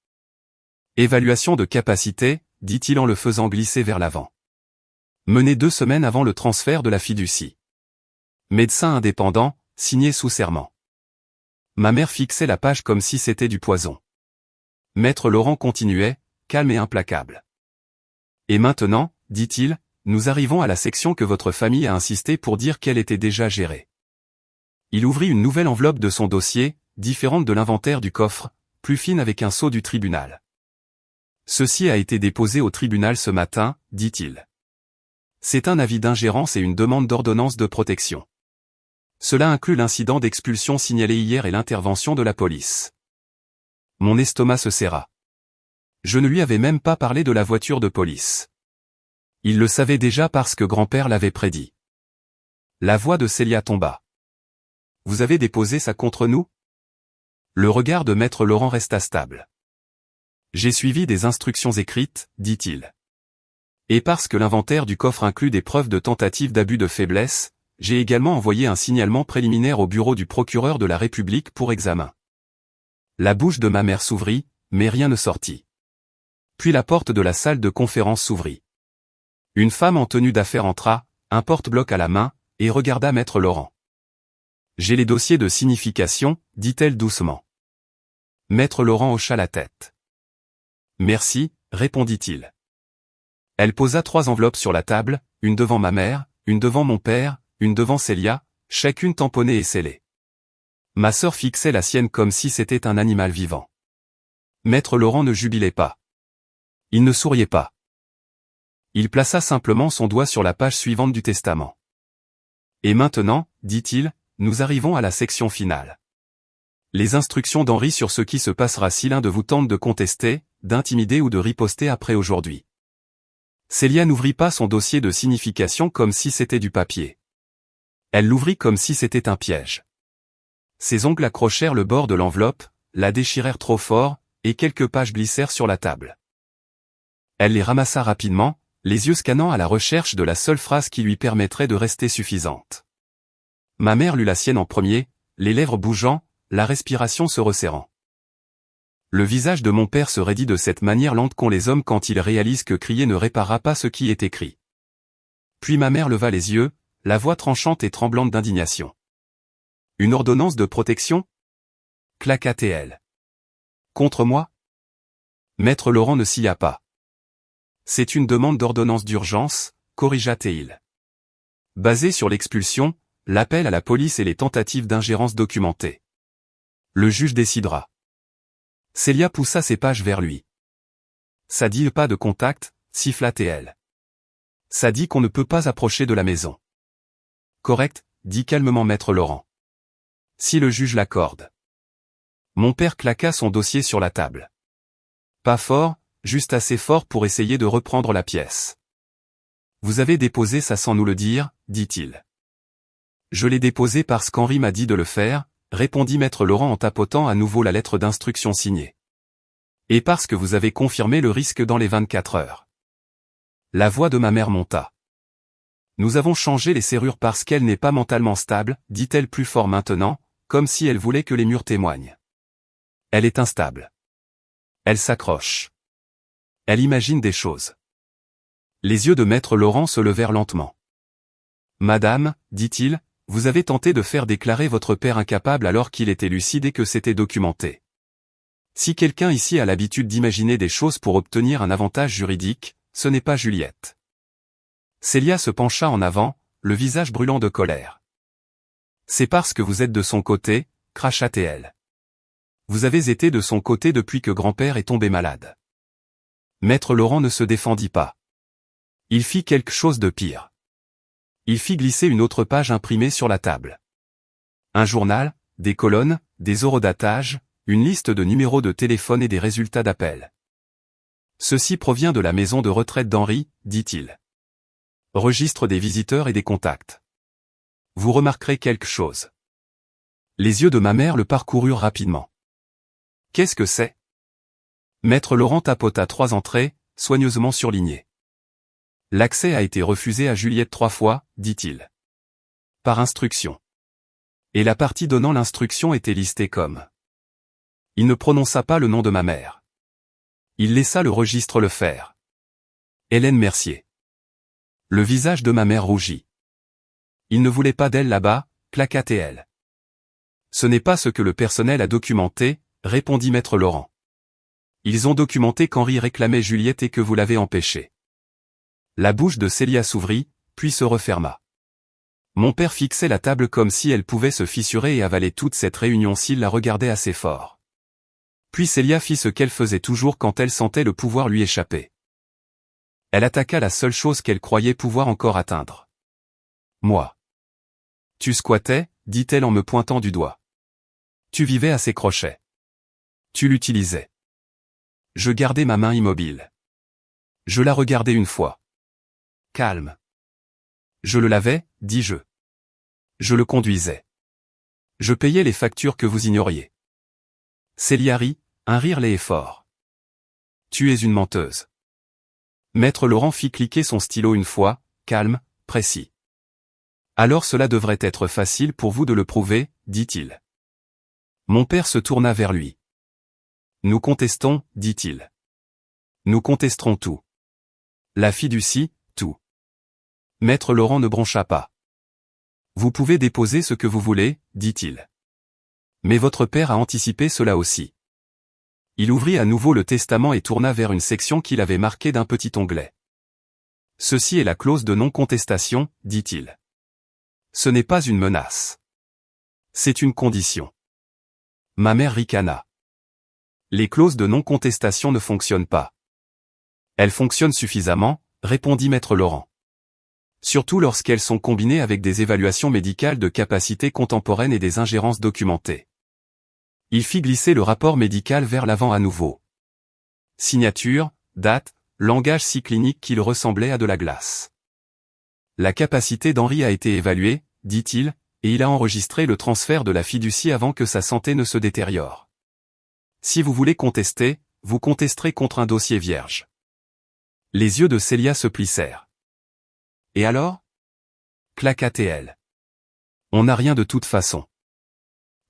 Évaluation de capacité, dit-il en le faisant glisser vers l'avant. Mené 2 semaines avant le transfert de la fiducie. Médecin indépendant, signé sous serment. Ma mère fixait la page comme si c'était du poison. Maître Laurent continuait, calme et implacable. Et maintenant, dit-il, nous arrivons à la section que votre famille a insisté pour dire qu'elle était déjà gérée. Il ouvrit une nouvelle enveloppe de son dossier, différente de l'inventaire du coffre, plus fine avec un sceau du tribunal. Ceci a été déposé au tribunal ce matin, dit-il. C'est un avis d'ingérence et une demande d'ordonnance de protection. Cela inclut l'incident d'expulsion signalé hier et l'intervention de la police. Mon estomac se serra. Je ne lui avais même pas parlé de la voiture de police. Il le savait déjà parce que grand-père l'avait prédit. La voix de Célia tomba. Vous avez déposé ça contre nous ? Le regard de Maître Laurent resta stable. J'ai suivi des instructions écrites, dit-il. Et parce que l'inventaire du coffre inclut des preuves de tentative d'abus de faiblesse, j'ai également envoyé un signalement préliminaire au bureau du procureur de la République pour examen. La bouche de ma mère s'ouvrit, mais rien ne sortit. Puis la porte de la salle de conférence s'ouvrit. Une femme en tenue d'affaires entra, un porte-bloc à la main, et regarda Maître Laurent. J'ai les dossiers de signification, dit-elle doucement. Maître Laurent hocha la tête. Merci, répondit-il. Elle posa 3 enveloppes sur la table, une devant ma mère, une devant mon père, une devant Célia, chacune tamponnée et scellée. Ma sœur fixait la sienne comme si c'était un animal vivant. Maître Laurent ne jubilait pas. Il ne souriait pas. Il plaça simplement son doigt sur la page suivante du testament. Et maintenant, dit-il, nous arrivons à la section finale. Les instructions d'Henri sur ce qui se passera si l'un de vous tente de contester, d'intimider ou de riposter après aujourd'hui. Célia n'ouvrit pas son dossier de signification comme si c'était du papier. Elle l'ouvrit comme si c'était un piège. Ses ongles accrochèrent le bord de l'enveloppe, la déchirèrent trop fort, et quelques pages glissèrent sur la table. Elle les ramassa rapidement, les yeux scannant à la recherche de la seule phrase qui lui permettrait de rester suffisante. Ma mère lut la sienne en premier, les lèvres bougeant, la respiration se resserrant. Le visage de mon père se raidit de cette manière lente qu'ont les hommes quand ils réalisent que crier ne réparera pas ce qui est écrit. Puis ma mère leva les yeux, la voix tranchante et tremblante d'indignation. Une ordonnance de protection ? Claqua-t-elle. Contre moi ? Maître Laurent ne s'y a pas. C'est une demande d'ordonnance d'urgence, corrigea-t-il. Basée sur l'expulsion, l'appel à la police et les tentatives d'ingérence documentées. Le juge décidera. Célia poussa ses pages vers lui. Ça dit pas de contact, siffla-t-elle. Ça dit qu'on ne peut pas approcher de la maison. Correct, dit calmement Maître Laurent. Si le juge l'accorde. Mon père claqua son dossier sur la table. Pas fort, juste assez fort pour essayer de reprendre la pièce. Vous avez déposé ça sans nous le dire, dit-il. Je l'ai déposé parce qu'Henri m'a dit de le faire, répondit maître Laurent en tapotant à nouveau la lettre d'instruction signée. Et parce que vous avez confirmé le risque dans les 24 heures. La voix de ma mère monta. Nous avons changé les serrures parce qu'elle n'est pas mentalement stable, dit-elle plus fort maintenant, comme si elle voulait que les murs témoignent. Elle est instable. Elle s'accroche. Elle imagine des choses. Les yeux de maître Laurent se levèrent lentement. Madame, dit-il, vous avez tenté de faire déclarer votre père incapable alors qu'il était lucide et que c'était documenté. Si quelqu'un ici a l'habitude d'imaginer des choses pour obtenir un avantage juridique, ce n'est pas Juliette. Célia se pencha en avant, le visage brûlant de colère. C'est parce que vous êtes de son côté, cracha-t-elle. Vous avez été de son côté depuis que grand-père est tombé malade. Maître Laurent ne se défendit pas. Il fit quelque chose de pire. Il fit glisser une autre page imprimée sur la table. Un journal, des colonnes, des horodatages, une liste de numéros de téléphone et des résultats d'appel. Ceci provient de la maison de retraite d'Henri, dit-il. Registre des visiteurs et des contacts. Vous remarquerez quelque chose. Les yeux de ma mère le parcoururent rapidement. Qu'est-ce que c'est? Maître Laurent tapota 3 entrées, soigneusement surlignées. L'accès a été refusé à Juliette 3 fois, dit-il. Par instruction. Et la partie donnant l'instruction était listée comme. Il ne prononça pas le nom de ma mère. Il laissa le registre le faire. Hélène Mercier. Le visage de ma mère rougit. Il ne voulait pas d'elle là-bas, claqua-t-elle. Ce n'est pas ce que le personnel a documenté, répondit maître Laurent. Ils ont documenté qu'Henri réclamait Juliette et que vous l'avez empêché. La bouche de Célia s'ouvrit, puis se referma. Mon père fixait la table comme si elle pouvait se fissurer et avaler toute cette réunion s'il la regardait assez fort. Puis Célia fit ce qu'elle faisait toujours quand elle sentait le pouvoir lui échapper. Elle attaqua la seule chose qu'elle croyait pouvoir encore atteindre. Moi. Tu squattais, dit-elle en me pointant du doigt. Tu vivais à ses crochets. Tu l'utilisais. Je gardais ma main immobile. Je la regardais une fois. Calme. Je le lavais, dis-je. Je le conduisais. Je payais les factures que vous ignoriez. Célia rit, un rire laid et fort. Tu es une menteuse. Maître Laurent fit cliquer son stylo une fois, calme, précis. Alors cela devrait être facile pour vous de le prouver, dit-il. Mon père se tourna vers lui. Nous contestons, dit-il. Nous contesterons tout. La fiducie, tout. Maître Laurent ne broncha pas. Vous pouvez déposer ce que vous voulez, dit-il. Mais votre père a anticipé cela aussi. Il ouvrit à nouveau le testament et tourna vers une section qu'il avait marquée d'un petit onglet. Ceci est la clause de non-contestation, dit-il. Ce n'est pas une menace. C'est une condition. Ma mère ricana. Les clauses de non-contestation ne fonctionnent pas. Elles fonctionnent suffisamment, répondit maître Laurent. Surtout lorsqu'elles sont combinées avec des évaluations médicales de capacités contemporaines et des ingérences documentées. Il fit glisser le rapport médical vers l'avant à nouveau. Signature, date, langage si clinique qu'il ressemblait à de la glace. La capacité d'Henri a été évaluée, dit-il, et il a enregistré le transfert de la fiducie avant que sa santé ne se détériore. Si vous voulez contester, vous contesterez contre un dossier vierge. Les yeux de Célia se plissèrent. Et alors? Claqua-t-elle. On n'a rien de toute façon.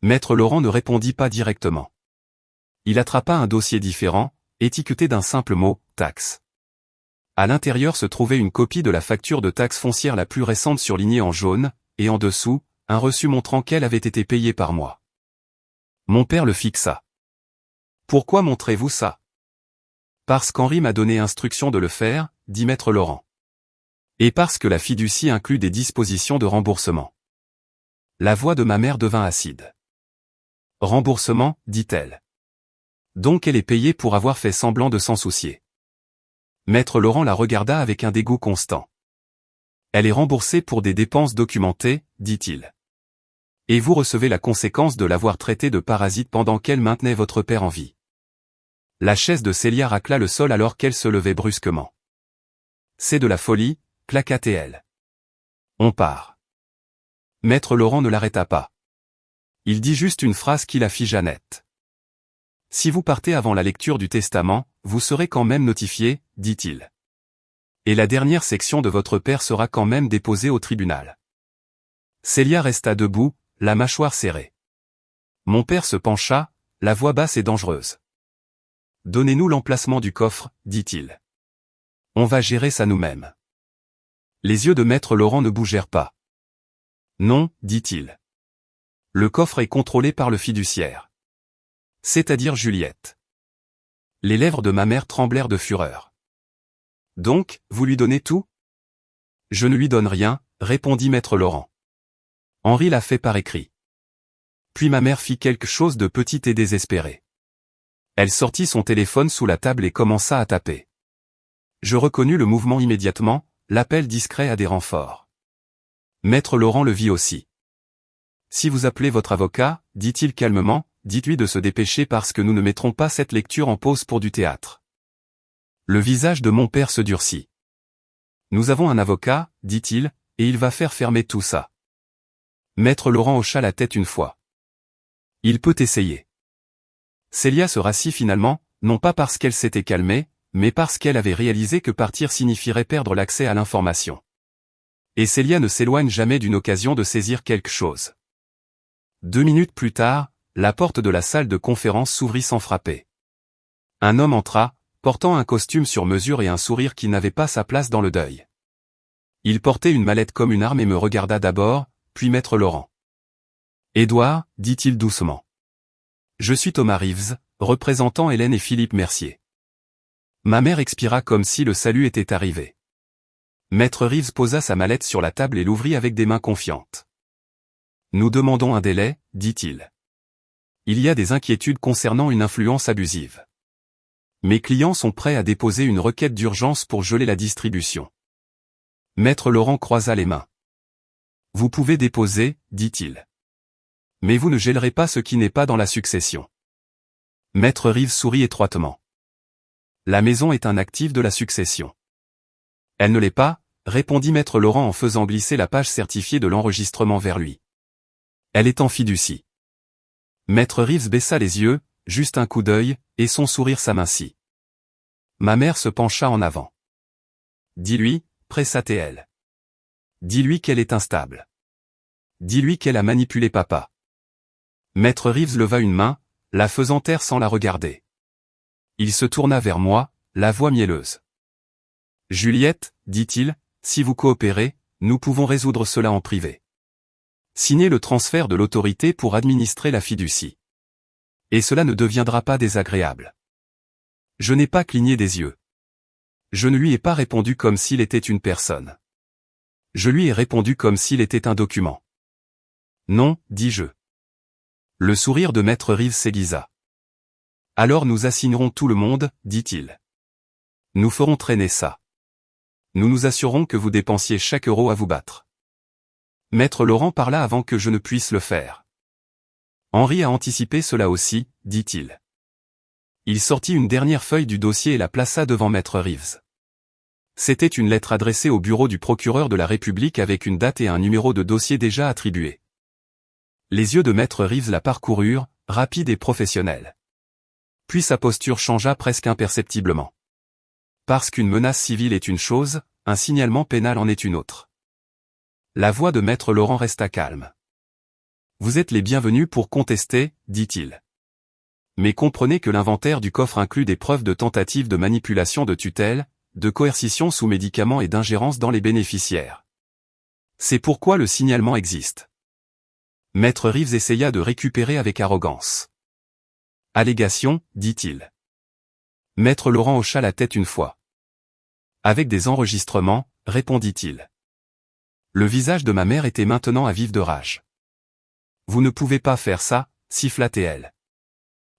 Maître Laurent ne répondit pas directement. Il attrapa un dossier différent, étiqueté d'un simple mot, taxe. À l'intérieur se trouvait une copie de la facture de taxe foncière la plus récente surlignée en jaune, et en dessous, un reçu montrant qu'elle avait été payée par mois. Mon père le fixa. Pourquoi montrez-vous ça? Parce qu'Henri m'a donné instruction de le faire, dit maître Laurent. Et parce que la fiducie inclut des dispositions de remboursement. La voix de ma mère devint acide. Remboursement, dit-elle. Donc elle est payée pour avoir fait semblant de s'en soucier. Maître Laurent la regarda avec un dégoût constant. Elle est remboursée pour des dépenses documentées, dit-il. Et vous recevez la conséquence de l'avoir traitée de parasite pendant qu'elle maintenait votre père en vie. La chaise de Célia racla le sol alors qu'elle se levait brusquement. C'est de la folie, claqua-t-elle. On part. Maître Laurent ne l'arrêta pas. Il dit juste une phrase qui la figea net. Si vous partez avant la lecture du testament, vous serez quand même notifié, dit-il. Et la dernière section de votre père sera quand même déposée au tribunal. Célia resta debout, la mâchoire serrée. Mon père se pencha, la voix basse et dangereuse. Donnez-nous l'emplacement du coffre, dit-il. On va gérer ça nous-mêmes. Les yeux de Maître Laurent ne bougèrent pas. Non, dit-il. Le coffre est contrôlé par le fiduciaire. C'est-à-dire Juliette. Les lèvres de ma mère tremblèrent de fureur. Donc, vous lui donnez tout? Je ne lui donne rien, répondit Maître Laurent. Henri l'a fait par écrit. Puis ma mère fit quelque chose de petit et désespéré. Elle sortit son téléphone sous la table et commença à taper. Je reconnus le mouvement immédiatement, l'appel discret à des renforts. Maître Laurent le vit aussi. Si vous appelez votre avocat, dit-il calmement, dites-lui de se dépêcher parce que nous ne mettrons pas cette lecture en pause pour du théâtre. Le visage de mon père se durcit. Nous avons un avocat, dit-il, et il va faire fermer tout ça. Maître Laurent hocha la tête une fois. Il peut essayer. Célia se rassit finalement, non pas parce qu'elle s'était calmée, mais parce qu'elle avait réalisé que partir signifierait perdre l'accès à l'information. Et Célia ne s'éloigne jamais d'une occasion de saisir quelque chose. 2 minutes plus tard, la porte de la salle de conférence s'ouvrit sans frapper. Un homme entra, portant un costume sur mesure et un sourire qui n'avait pas sa place dans le deuil. Il portait une mallette comme une arme et me regarda d'abord, puis Maître Laurent. « Édouard, dit-il doucement. Je suis Thomas Reeves, représentant Hélène et Philippe Mercier. » Ma mère expira comme si le salut était arrivé. Maître Reeves posa sa mallette sur la table et l'ouvrit avec des mains confiantes. « Nous demandons un délai, dit-il. Il y a des inquiétudes concernant une influence abusive. Mes clients sont prêts à déposer une requête d'urgence pour geler la distribution. » Maître Laurent croisa les mains. « Vous pouvez déposer, dit-il. Mais vous ne gèlerez pas ce qui n'est pas dans la succession. » Maître Reeves sourit étroitement. « La maison est un actif de la succession. » « Elle ne l'est pas, répondit Maître Laurent en faisant glisser la page certifiée de l'enregistrement vers lui. « Elle est en fiducie. » Maître Reeves baissa les yeux, juste un coup d'œil, et son sourire s'amincit. Ma mère se pencha en avant. « Dis-lui, pressa-t-elle. Dis-lui qu'elle est instable. Dis-lui qu'elle a manipulé papa. » Maître Reeves leva une main, la faisant taire sans la regarder. Il se tourna vers moi, la voix mielleuse. « Juliette, dit-il, si vous coopérez, nous pouvons résoudre cela en privé. Signez le transfert de l'autorité pour administrer la fiducie. Et cela ne deviendra pas désagréable. » Je n'ai pas cligné des yeux. Je ne lui ai pas répondu comme s'il était une personne. Je lui ai répondu comme s'il était un document. « Non, dis-je. » Le sourire de Maître Reeves s'aiguisa. « Alors nous assignerons tout le monde, dit-il. Nous ferons traîner ça. Nous nous assurons que vous dépensiez chaque euro à vous battre. » Maître Laurent parla avant que je ne puisse le faire. Henri a anticipé cela aussi, dit-il. Il sortit une dernière feuille du dossier et la plaça devant Maître Reeves. C'était une lettre adressée au bureau du procureur de la République avec une date et un numéro de dossier déjà attribué. Les yeux de Maître Reeves la parcoururent, rapides et professionnels. Puis sa posture changea presque imperceptiblement. Parce qu'une menace civile est une chose, un signalement pénal en est une autre. La voix de Maître Laurent resta calme. « Vous êtes les bienvenus pour contester, dit-il. Mais comprenez que l'inventaire du coffre inclut des preuves de tentative de manipulation de tutelle, de coercition sous médicaments et d'ingérence dans les bénéficiaires. C'est pourquoi le signalement existe. » Maître Reeves essaya de récupérer avec arrogance. « Allégation, dit-il. » Maître Laurent hocha la tête une fois. « Avec des enregistrements, répondit-il. » Le visage de ma mère était maintenant à vif de rage. « Vous ne pouvez pas faire ça, siffla-t-elle.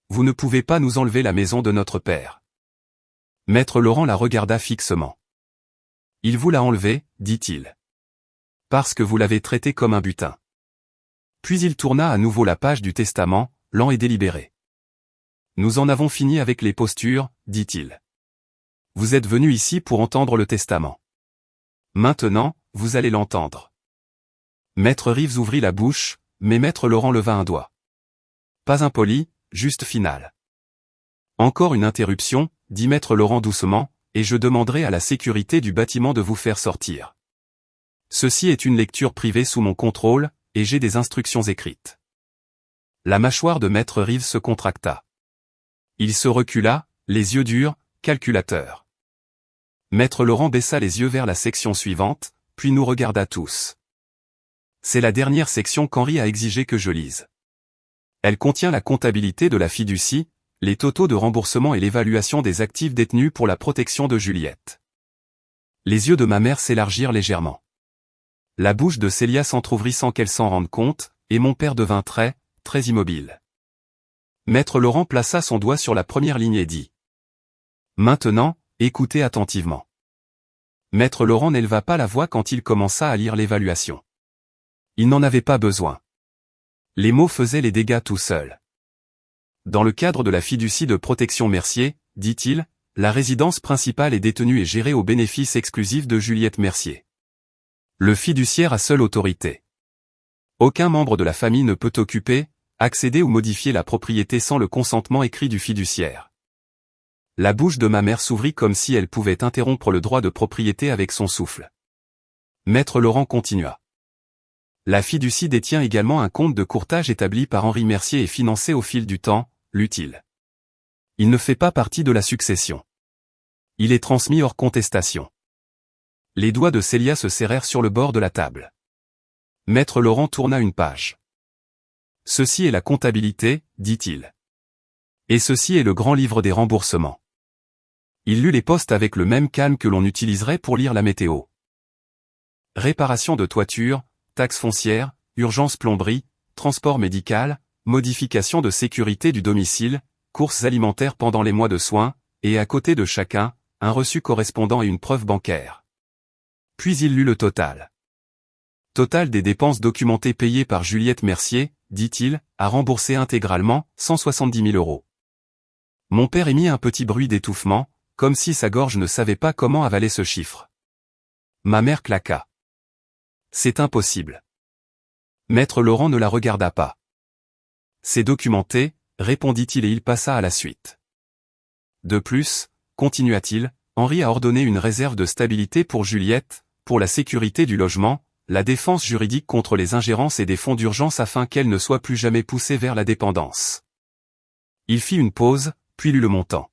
Vous ne pouvez pas nous enlever la maison de notre père. » Maître Laurent la regarda fixement. « Il vous l'a enlevée, dit-il. Parce que vous l'avez traité comme un butin. » Puis il tourna à nouveau la page du testament, lent et délibéré. « Nous en avons fini avec les postures, dit-il. Vous êtes venu ici pour entendre le testament. Maintenant, vous allez l'entendre. Maître Reeves ouvrit la bouche, mais Maître Laurent leva un doigt. Pas impoli, juste final. Encore une interruption, dit Maître Laurent doucement, et je demanderai à la sécurité du bâtiment de vous faire sortir. Ceci est une lecture privée sous mon contrôle, et j'ai des instructions écrites. La mâchoire de Maître Reeves se contracta. Il se recula, les yeux durs, calculateur. Maître Laurent baissa les yeux vers la section suivante, puis nous regarda tous. C'est la dernière section qu'Henri a exigé que je lise. Elle contient la comptabilité de la fiducie, les totaux de remboursement et l'évaluation des actifs détenus pour la protection de Juliette. Les yeux de ma mère s'élargirent légèrement. La bouche de Célia s'entr'ouvrit sans qu'elle s'en rende compte, et mon père devint très immobile. Maître Laurent plaça son doigt sur la première ligne et dit. Maintenant, écoutez attentivement. Maître Laurent n'éleva pas la voix quand il commença à lire l'évaluation. Il n'en avait pas besoin. Les mots faisaient les dégâts tout seuls. Dans le cadre de la fiducie de protection Mercier, dit-il, la résidence principale est détenue et gérée au bénéfice exclusif de Juliette Mercier. Le fiduciaire a seule autorité. Aucun membre de la famille ne peut occuper, accéder ou modifier la propriété sans le consentement écrit du fiduciaire. La bouche de ma mère s'ouvrit comme si elle pouvait interrompre le droit de propriété avec son souffle. Maître Laurent continua. La fiducie détient également un compte de courtage établi par Henri Mercier et financé au fil du temps, lut-il. Il ne fait pas partie de la succession. Il est transmis hors contestation. Les doigts de Célia se serrèrent sur le bord de la table. Maître Laurent tourna une page. Ceci est la comptabilité, dit-il. Et ceci est le grand livre des remboursements. Il lut les postes avec le même calme que l'on utiliserait pour lire la météo. Réparation de toiture, taxes foncières, urgence plomberie, transport médical, modification de sécurité du domicile, courses alimentaires pendant les mois de soins, et à côté de chacun, un reçu correspondant à une preuve bancaire. Puis il lut le total. Total des dépenses documentées payées par Juliette Mercier, dit-il, à rembourser intégralement, 170 000 euros. Mon père émit un petit bruit d'étouffement, comme si sa gorge ne savait pas comment avaler ce chiffre. Ma mère claqua. C'est impossible. Maître Laurent ne la regarda pas. C'est documenté, répondit-il et il passa à la suite. De plus, continua-t-il, Henri a ordonné une réserve de stabilité pour Juliette, pour la sécurité du logement, la défense juridique contre les ingérences et des fonds d'urgence afin qu'elle ne soit plus jamais poussée vers la dépendance. Il fit une pause, puis lut le montant.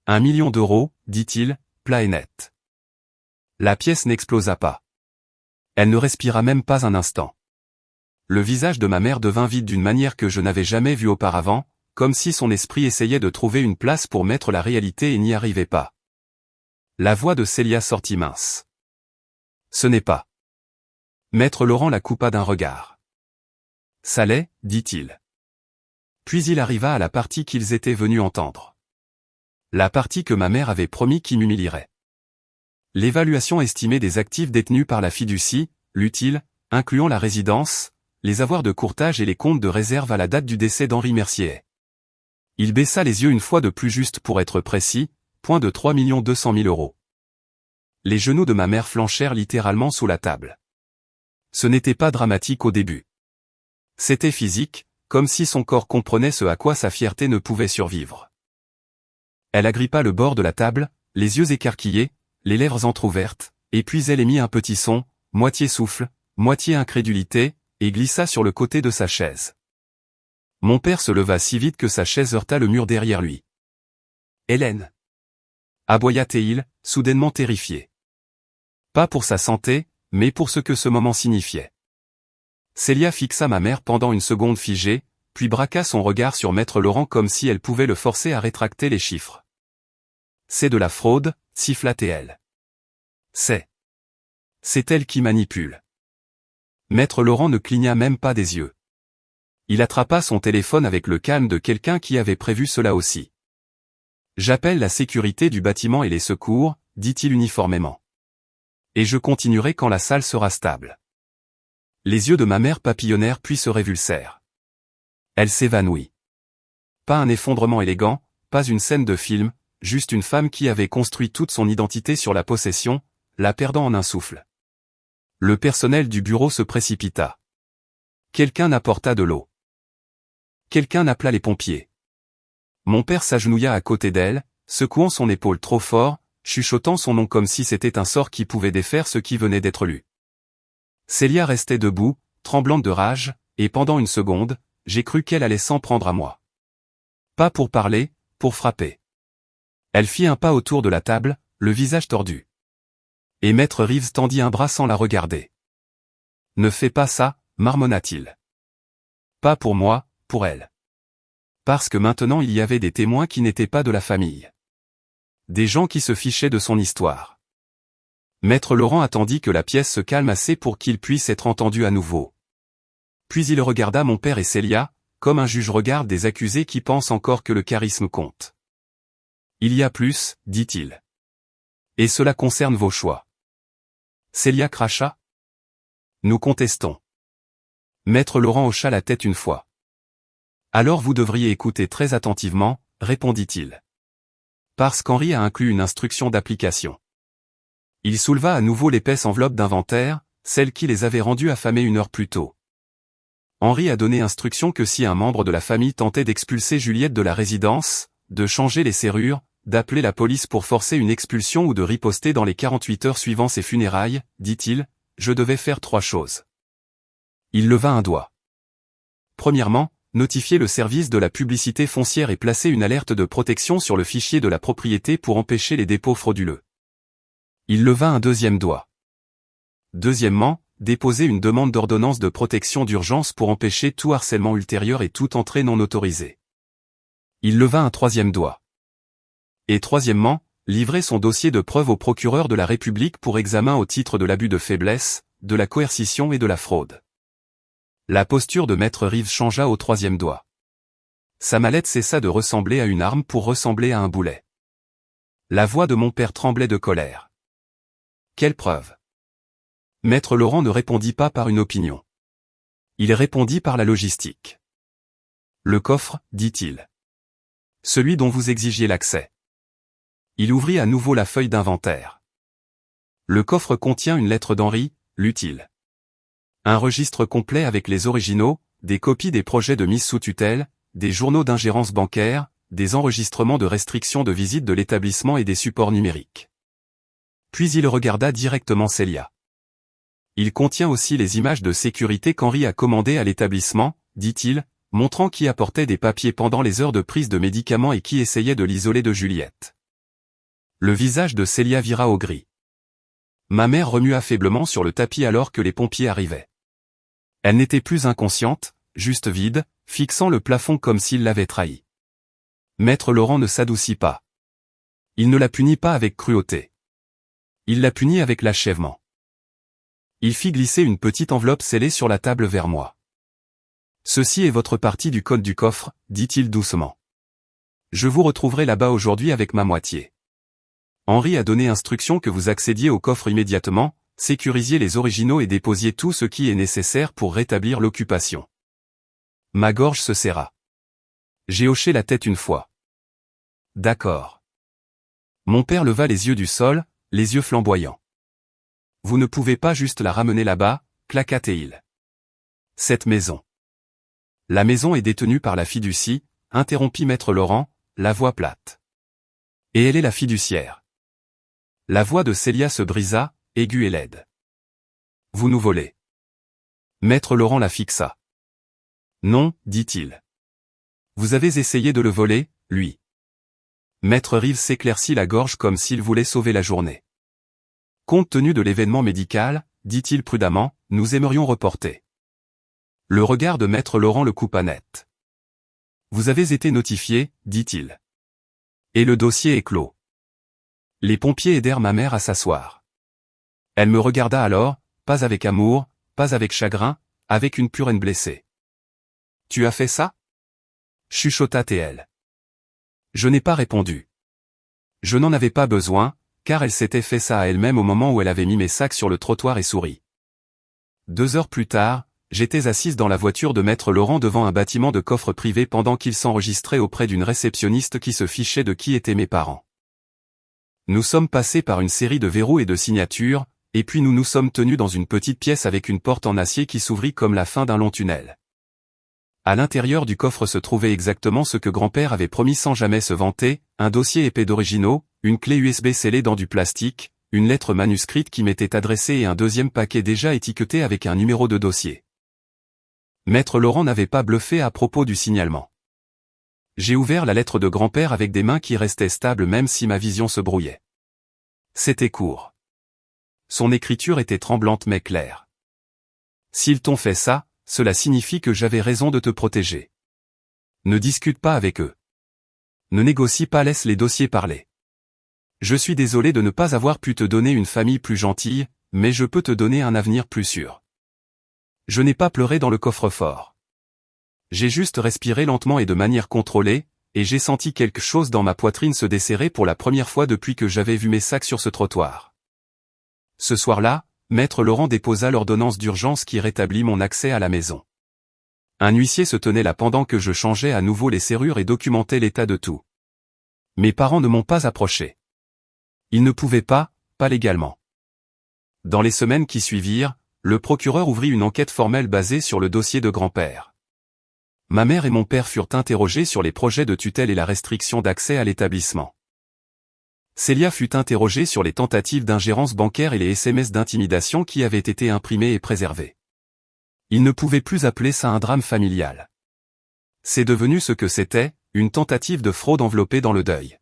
1 million d'euros, dit-il, plat et net. La pièce n'explosa pas. Elle ne respira même pas un instant. Le visage de ma mère devint vide d'une manière que je n'avais jamais vue auparavant, comme si son esprit essayait de trouver une place pour mettre la réalité et n'y arrivait pas. La voix de Célia sortit mince. Ce n'est pas. Maître Laurent la coupa d'un regard. Ça l'est, dit-il. Puis il arriva à la partie qu'ils étaient venus entendre. La partie que ma mère avait promis qui m'humilierait. L'évaluation estimée des actifs détenus par la fiducie, lut-il, incluant la résidence, les avoirs de courtage et les comptes de réserve à la date du décès d'Henri Mercier. Il baissa les yeux une fois de plus juste pour être précis, point de 3 200 000 euros. Les genoux de ma mère flanchèrent littéralement sous la table. Ce n'était pas dramatique au début. C'était physique, comme si son corps comprenait ce à quoi sa fierté ne pouvait survivre. Elle agrippa le bord de la table, les yeux écarquillés, les lèvres entr'ouvertes, et puis elle émit un petit son, moitié souffle, moitié incrédulité, et glissa sur le côté de sa chaise. Mon père se leva si vite que sa chaise heurta le mur derrière lui. « Hélène !» aboya Théil, soudainement terrifié. Pas pour sa santé, mais pour ce que ce moment signifiait. Célia fixa ma mère pendant une seconde figée, puis braqua son regard sur Maître Laurent comme si elle pouvait le forcer à rétracter les chiffres. « C'est de la fraude », siffla Théil. « C'est elle qui manipule. » Maître Laurent ne cligna même pas des yeux. Il attrapa son téléphone avec le calme de quelqu'un qui avait prévu cela aussi. « J'appelle la sécurité du bâtiment et les secours, » dit-il uniformément. « Et je continuerai quand la salle sera stable. » Les yeux de ma mère papillonnèrent puis se révulsèrent. Elle s'évanouit. Pas un effondrement élégant, pas une scène de film, juste une femme qui avait construit toute son identité sur la possession, la perdant en un souffle. Le personnel du bureau se précipita. Quelqu'un apporta de l'eau. Quelqu'un appela les pompiers. Mon père s'agenouilla à côté d'elle, secouant son épaule trop fort, chuchotant son nom comme si c'était un sort qui pouvait défaire ce qui venait d'être lu. Célia restait debout, tremblante de rage, et pendant une seconde, j'ai cru qu'elle allait s'en prendre à moi. Pas pour parler, pour frapper. Elle fit un pas autour de la table, le visage tordu. Et maître Reeves tendit un bras sans la regarder. « Ne fais pas ça », marmonna-t-il. Pas pour moi, pour elle. Parce que maintenant il y avait des témoins qui n'étaient pas de la famille. Des gens qui se fichaient de son histoire. Maître Laurent attendit que la pièce se calme assez pour qu'il puisse être entendu à nouveau. Puis il regarda mon père et Célia, comme un juge regarde des accusés qui pensent encore que le charisme compte. Il y a plus, dit-il. Et cela concerne vos choix. Célia cracha. Nous contestons. Maître Laurent hocha la tête une fois. Alors vous devriez écouter très attentivement, répondit-il. Parce qu'Henri a inclus une instruction d'application. Il souleva à nouveau l'épaisse enveloppe d'inventaire, celle qui les avait rendus affamés 1 heure plus tôt. Henri a donné instruction que si un membre de la famille tentait d'expulser Juliette de la résidence, de changer les serrures, d'appeler la police pour forcer une expulsion ou de riposter dans les 48 heures suivant ses funérailles, dit-il, je devais faire 3 choses. Il leva un doigt. Premièrement, notifier le service de la publicité foncière et placer une alerte de protection sur le fichier de la propriété pour empêcher les dépôts frauduleux. Il leva un 2e doigt. Deuxièmement, déposer une demande d'ordonnance de protection d'urgence pour empêcher tout harcèlement ultérieur et toute entrée non autorisée. Il leva un 3e doigt. Et troisièmement, livrer son dossier de preuve au procureur de la République pour examen au titre de l'abus de faiblesse, de la coercition et de la fraude. La posture de maître Reeves changea au 3e doigt. Sa mallette cessa de ressembler à une arme pour ressembler à un boulet. La voix de mon père tremblait de colère. Quelle preuve? Maître Laurent ne répondit pas par une opinion. Il répondit par la logistique. Le coffre, dit-il. Celui dont vous exigiez l'accès. Il ouvrit à nouveau la feuille d'inventaire. Le coffre contient une lettre d'Henri, lut-il. Un registre complet avec les originaux, des copies des projets de mise sous tutelle, des journaux d'ingérence bancaire, des enregistrements de restriction de visite de l'établissement et des supports numériques. Puis il regarda directement Célia. Il contient aussi les images de sécurité qu'Henri a commandées à l'établissement, dit-il, montrant qui apportait des papiers pendant les heures de prise de médicaments et qui essayait de l'isoler de Juliette. Le visage de Célia vira au gris. Ma mère remua faiblement sur le tapis alors que les pompiers arrivaient. Elle n'était plus inconsciente, juste vide, fixant le plafond comme s'il l'avait trahi. Maître Laurent ne s'adoucit pas. Il ne la punit pas avec cruauté. Il la punit avec l'achèvement. Il fit glisser une petite enveloppe scellée sur la table vers moi. Ceci est votre partie du code du coffre, dit-il doucement. Je vous retrouverai là-bas aujourd'hui avec ma moitié. Henri a donné instruction que vous accédiez au coffre immédiatement, sécurisiez les originaux et déposiez tout ce qui est nécessaire pour rétablir l'occupation. Ma gorge se serra. J'ai hoché la tête une fois. D'accord. Mon père leva les yeux du sol, les yeux flamboyants. Vous ne pouvez pas juste la ramener là-bas, claqua-t-il. Cette maison. La maison est détenue par la fiducie, interrompit maître Laurent, la voix plate. Et elle est la fiduciaire. La voix de Célia se brisa, aiguë et laide. Vous nous volez. Maître Laurent la fixa. Non, dit-il. Vous avez essayé de le voler, lui. Maître Reeves s'éclaircit la gorge comme s'il voulait sauver la journée. Compte tenu de l'événement médical, dit-il prudemment, nous aimerions reporter. Le regard de maître Laurent le coupa net. Vous avez été notifié, dit-il. Et le dossier est clos. Les pompiers aidèrent ma mère à s'asseoir. Elle me regarda alors, pas avec amour, pas avec chagrin, avec une pure haine blessée. Tu as fait ça? Chuchota T.L. Je n'ai pas répondu. Je n'en avais pas besoin, car elle s'était fait ça à elle-même au moment où elle avait mis mes sacs sur le trottoir et souri. 2 heures plus tard, j'étais assise dans la voiture de maître Laurent devant un bâtiment de coffre privé pendant qu'il s'enregistrait auprès d'une réceptionniste qui se fichait de qui étaient mes parents. Nous sommes passés par une série de verrous et de signatures, et puis nous nous sommes tenus dans une petite pièce avec une porte en acier qui s'ouvrit comme la fin d'un long tunnel. À l'intérieur du coffre se trouvait exactement ce que grand-père avait promis sans jamais se vanter, un dossier épais d'originaux, une clé USB scellée dans du plastique, une lettre manuscrite qui m'était adressée et un deuxième paquet déjà étiqueté avec un numéro de dossier. Maître Laurent n'avait pas bluffé à propos du signalement. J'ai ouvert la lettre de grand-père avec des mains qui restaient stables même si ma vision se brouillait. C'était court. Son écriture était tremblante mais claire. S'ils t'ont fait ça, cela signifie que j'avais raison de te protéger. Ne discute pas avec eux. Ne négocie pas, laisse les dossiers parler. Je suis désolé de ne pas avoir pu te donner une famille plus gentille, mais je peux te donner un avenir plus sûr. Je n'ai pas pleuré dans le coffre-fort. J'ai juste respiré lentement et de manière contrôlée, et j'ai senti quelque chose dans ma poitrine se desserrer pour la première fois depuis que j'avais vu mes sacs sur ce trottoir. Ce soir-là, Maître Laurent déposa l'ordonnance d'urgence qui rétablit mon accès à la maison. Un huissier se tenait là pendant que je changeais à nouveau les serrures et documentais l'état de tout. Mes parents ne m'ont pas approché. Ils ne pouvaient pas légalement. Dans les semaines qui suivirent, le procureur ouvrit une enquête formelle basée sur le dossier de grand-père. Ma mère et mon père furent interrogés sur les projets de tutelle et la restriction d'accès à l'établissement. Célia fut interrogée sur les tentatives d'ingérence bancaire et les SMS d'intimidation qui avaient été imprimés et préservés. Il ne pouvait plus appeler ça un drame familial. C'est devenu ce que c'était, une tentative de fraude enveloppée dans le deuil.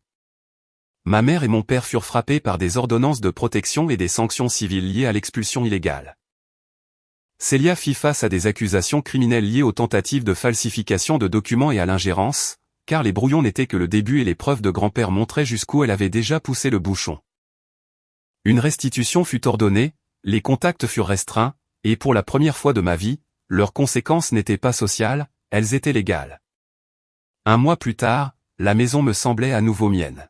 Ma mère et mon père furent frappés par des ordonnances de protection et des sanctions civiles liées à l'expulsion illégale. Célia fit face à des accusations criminelles liées aux tentatives de falsification de documents et à l'ingérence, car les brouillons n'étaient que le début et les preuves de grand-père montraient jusqu'où elle avait déjà poussé le bouchon. Une restitution fut ordonnée, les contacts furent restreints, et pour la première fois de ma vie, leurs conséquences n'étaient pas sociales, elles étaient légales. Un mois plus tard, la maison me semblait à nouveau mienne.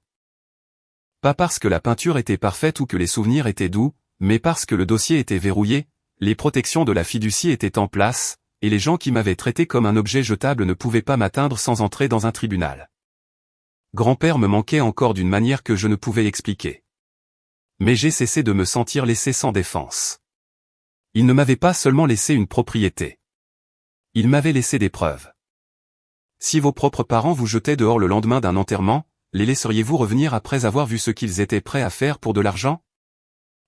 Pas parce que la peinture était parfaite ou que les souvenirs étaient doux, mais parce que le dossier était verrouillé, les protections de la fiducie étaient en place, et les gens qui m'avaient traité comme un objet jetable ne pouvaient pas m'atteindre sans entrer dans un tribunal. Grand-père me manquait encore d'une manière que je ne pouvais expliquer. Mais j'ai cessé de me sentir laissé sans défense. Il ne m'avait pas seulement laissé une propriété. Il m'avait laissé des preuves. Si vos propres parents vous jetaient dehors le lendemain d'un enterrement, les laisseriez-vous revenir après avoir vu ce qu'ils étaient prêts à faire pour de l'argent?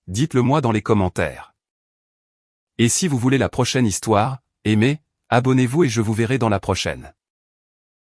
Dites-le moi dans les commentaires. Et si vous voulez la prochaine histoire, aimez, abonnez-vous et je vous verrai dans la prochaine.